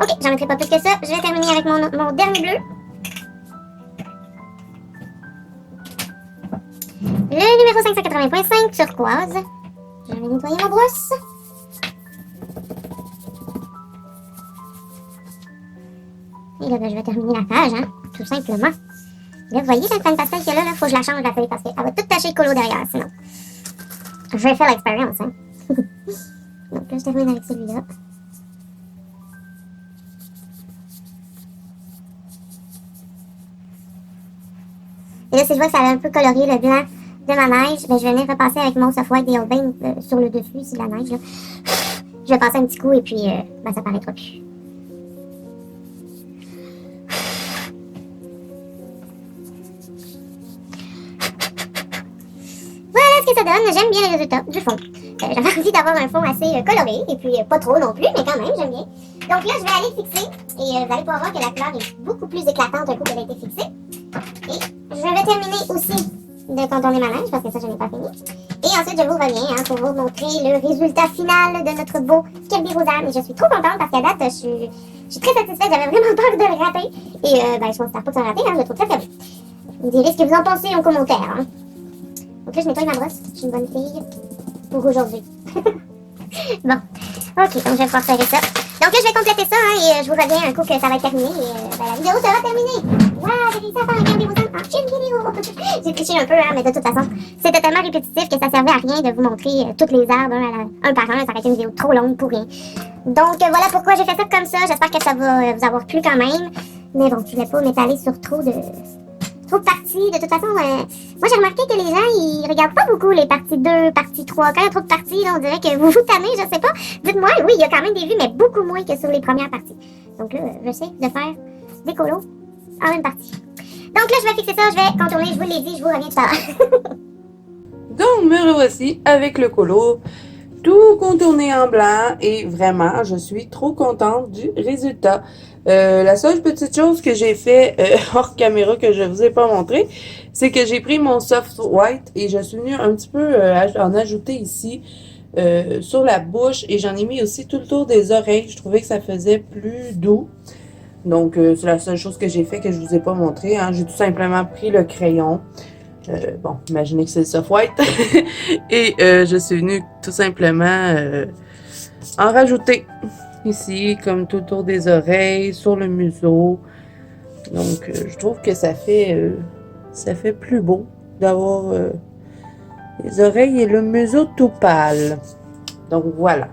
Ok, j'en mettrai pas plus que ça. Je vais terminer avec mon dernier bleu. Le numéro 580.5 turquoise. Je vais nettoyer ma brosse. Et là, je vais terminer la page, hein, tout simplement. Là, vous voyez cette fan pastel qu'il y a là, faut que je la change la feuille parce qu'elle va tout tacher le colo derrière, sinon. Je vais faire l'expérience, hein. Donc là, je termine avec celui-là. Et là, si je vois que ça a un peu colorié le blanc de ma neige, ben, je vais venir repasser avec mon Soft White des Old Bay sur le dessus, ici, la neige. Là. Je vais passer un petit coup et puis ben, ça paraîtra plus. Voilà ce que ça donne. J'aime bien le résultat du fond. J'avais envie d'avoir un fond assez coloré et puis pas trop non plus, mais quand même, j'aime bien. Donc là, je vais aller fixer et vous allez pouvoir voir que la couleur est beaucoup plus éclatante un coup qu'elle a été fixée. Et je vais terminer aussi de contourner ma neige parce que ça, je n'ai pas fini. Et ensuite, je vous reviens hein, pour vous montrer le résultat final de notre beau Kirby Rosam. Et je suis trop contente parce qu'à date, je suis très satisfaite. J'avais vraiment peur de le rater. Et ben, je considère pas que ça a raté. Hein, je le trouve très très bien. Vous direz ce que vous en pensez en commentaire. Hein. Donc là, je nettoie ma brosse. Je suis une bonne fille pour aujourd'hui. Bon. Ok, donc je vais pouvoir faire ça. Donc là, je vais compléter ça hein, et je vous reviens un coup que ça va être terminé. Et ben, la vidéo sera terminée. Waouh, j'ai réussi à faire un Kirby Rosam en une vidéo. J'ai triché un peu, hein, mais de toute façon, c'était tellement répétitif que ça servait à rien de vous montrer toutes les arbres un par un. Ça aurait été une vidéo trop longue pour rien. Donc voilà pourquoi j'ai fait ça comme ça. J'espère que ça va vous avoir plu quand même. Mais bon, je ne voulais pas m'étaler sur trop de parties. De toute façon, moi j'ai remarqué que les gens, ils regardent pas beaucoup les parties 2, partie 3. Quand il y a trop de parties, là, on dirait que vous vous tannez, je sais pas. Dites-moi, oui, il y a quand même des vues, mais beaucoup moins que sur les premières parties. Donc là, j'essaie de faire des colos en une partie. Donc là, je vais fixer ça, je vais contourner, je vous l'ai dit, je vous reviens tout à l'heure. Donc, me revoici avec le colo tout contourné en blanc et vraiment, je suis trop contente du résultat. La seule petite chose que j'ai fait hors caméra que je vous ai pas montré, c'est que j'ai pris mon soft white et je suis venue un petit peu en ajouter ici sur la bouche et j'en ai mis aussi tout le tour des oreilles. Je trouvais que ça faisait plus doux. Donc, c'est la seule chose que j'ai fait que je vous ai pas montré. Hein. J'ai tout simplement pris le crayon. Bon, imaginez que c'est le soft white. Et je suis venue tout simplement en rajouter ici, comme tout autour des oreilles, sur le museau. Donc, je trouve que ça fait plus beau d'avoir les oreilles et le museau tout pâle. Donc, voilà.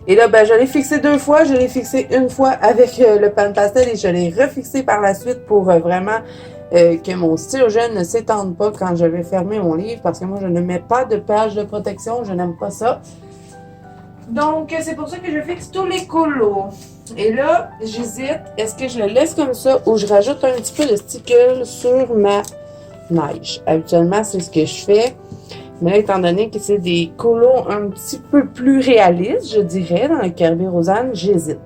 Et là, ben, je l'ai fixé 2 fois. Je l'ai fixé une fois avec le pan pastel et je l'ai refixé par la suite pour vraiment que mon stylogène ne s'étende pas quand je vais fermer mon livre parce que moi, je ne mets pas de page de protection. Je n'aime pas ça. Donc, c'est pour ça que je fixe tous les colos. Et là, j'hésite. Est-ce que je le laisse comme ça ou je rajoute un petit peu de stickle sur ma neige? Habituellement, c'est ce que je fais. Mais là, étant donné que c'est des colos un petit peu plus réalistes, je dirais, dans le Kerby Rosanne, j'hésite.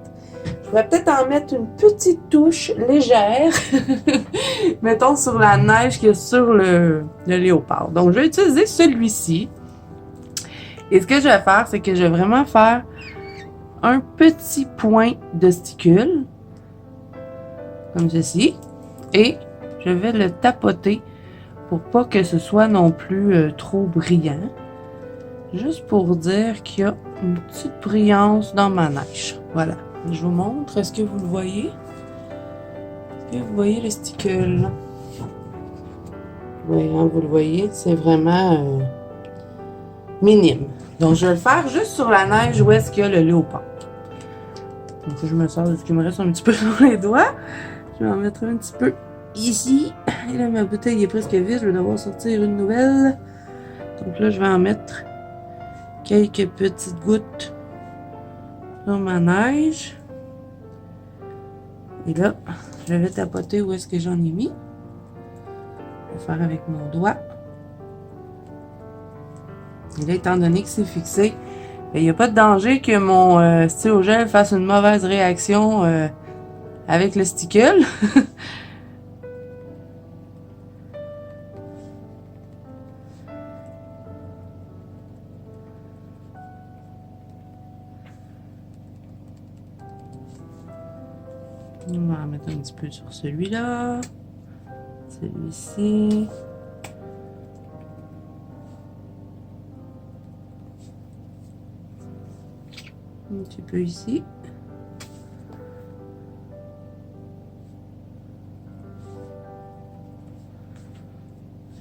Je pourrais peut-être en mettre une petite touche légère, mettons sur la neige qu'il y a sur le léopard. Donc, je vais utiliser celui-ci. Et ce que je vais faire, c'est que je vais vraiment faire un petit point de sticule, comme ceci, et je vais le tapoter pour pas que ce soit non plus trop brillant. Juste pour dire qu'il y a une petite brillance dans ma neige. Voilà. Je vous montre. Est-ce que vous le voyez? Est-ce que vous voyez le stickle? Oui, hein, vous le voyez. C'est vraiment minime. Donc, je vais le faire juste sur la neige où est-ce qu'il y a le léopard. Donc, je me sers de ce qui me reste un petit peu sur les doigts. Je vais en mettre un petit peu ici. Et là, ma bouteille est presque vide. Je vais devoir sortir une nouvelle. Donc là, je vais en mettre quelques petites gouttes sur ma neige. Et là, je vais tapoter où est-ce que j'en ai mis. Je vais faire avec mon doigt. Et là, étant donné que c'est fixé, il n'y a pas de danger que mon stylo gel fasse une mauvaise réaction avec le stickle. On va en mettre un petit peu sur celui-là, celui-ci. Un petit peu ici.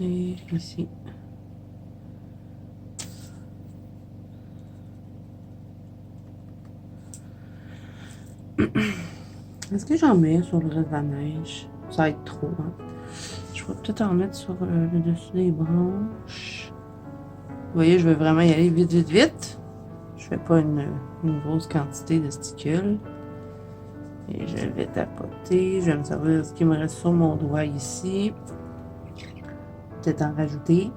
Et ici. Est-ce que j'en mets sur le reste de la neige? Ça va être trop, hein? Je vais peut-être en mettre sur le dessus des branches. Vous voyez, je vais vraiment y aller vite, vite, vite. Je fais pas une grosse quantité de stickle. Et je vais tapoter. Je vais me servir de ce qui me reste sur mon doigt ici. Peut-être en rajouter.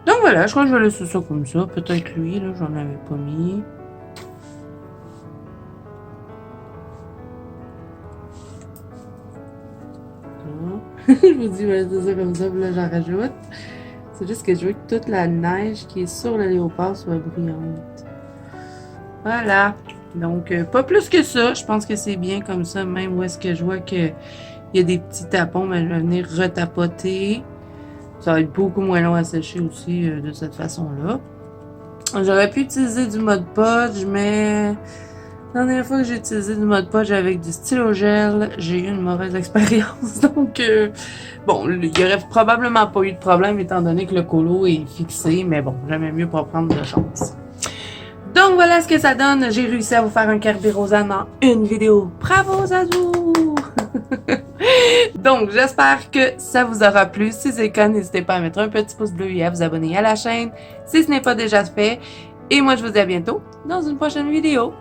Donc voilà, je crois que je vais laisser ça comme ça. Peut-être lui, là, j'en avais pas mis. Je vous dis, je vais laisser ça comme ça, puis là, j'en rajoute. C'est juste que je veux que toute la neige qui est sur le léopard soit brillante. Voilà. Donc, pas plus que ça. Je pense que c'est bien comme ça, même où est-ce que je vois qu'il y a des petits tapons, mais je vais venir retapoter. Ça va être beaucoup moins long à sécher aussi de cette façon-là. J'aurais pu utiliser du Mod Podge, mais la dernière fois que j'ai utilisé du Mod Podge avec du stylo gel, j'ai eu une mauvaise expérience. Donc, bon, il n'y aurait probablement pas eu de problème étant donné que le colo est fixé, mais bon, jamais mieux pour prendre de chance. Donc, voilà ce que ça donne. J'ai réussi à vous faire un Kerby Rosanne en une vidéo. Bravo, Zazou! Donc, j'espère que ça vous aura plu. Si c'est le cas, n'hésitez pas à mettre un petit pouce bleu et à vous abonner à la chaîne si ce n'est pas déjà fait. Et moi, je vous dis à bientôt dans une prochaine vidéo.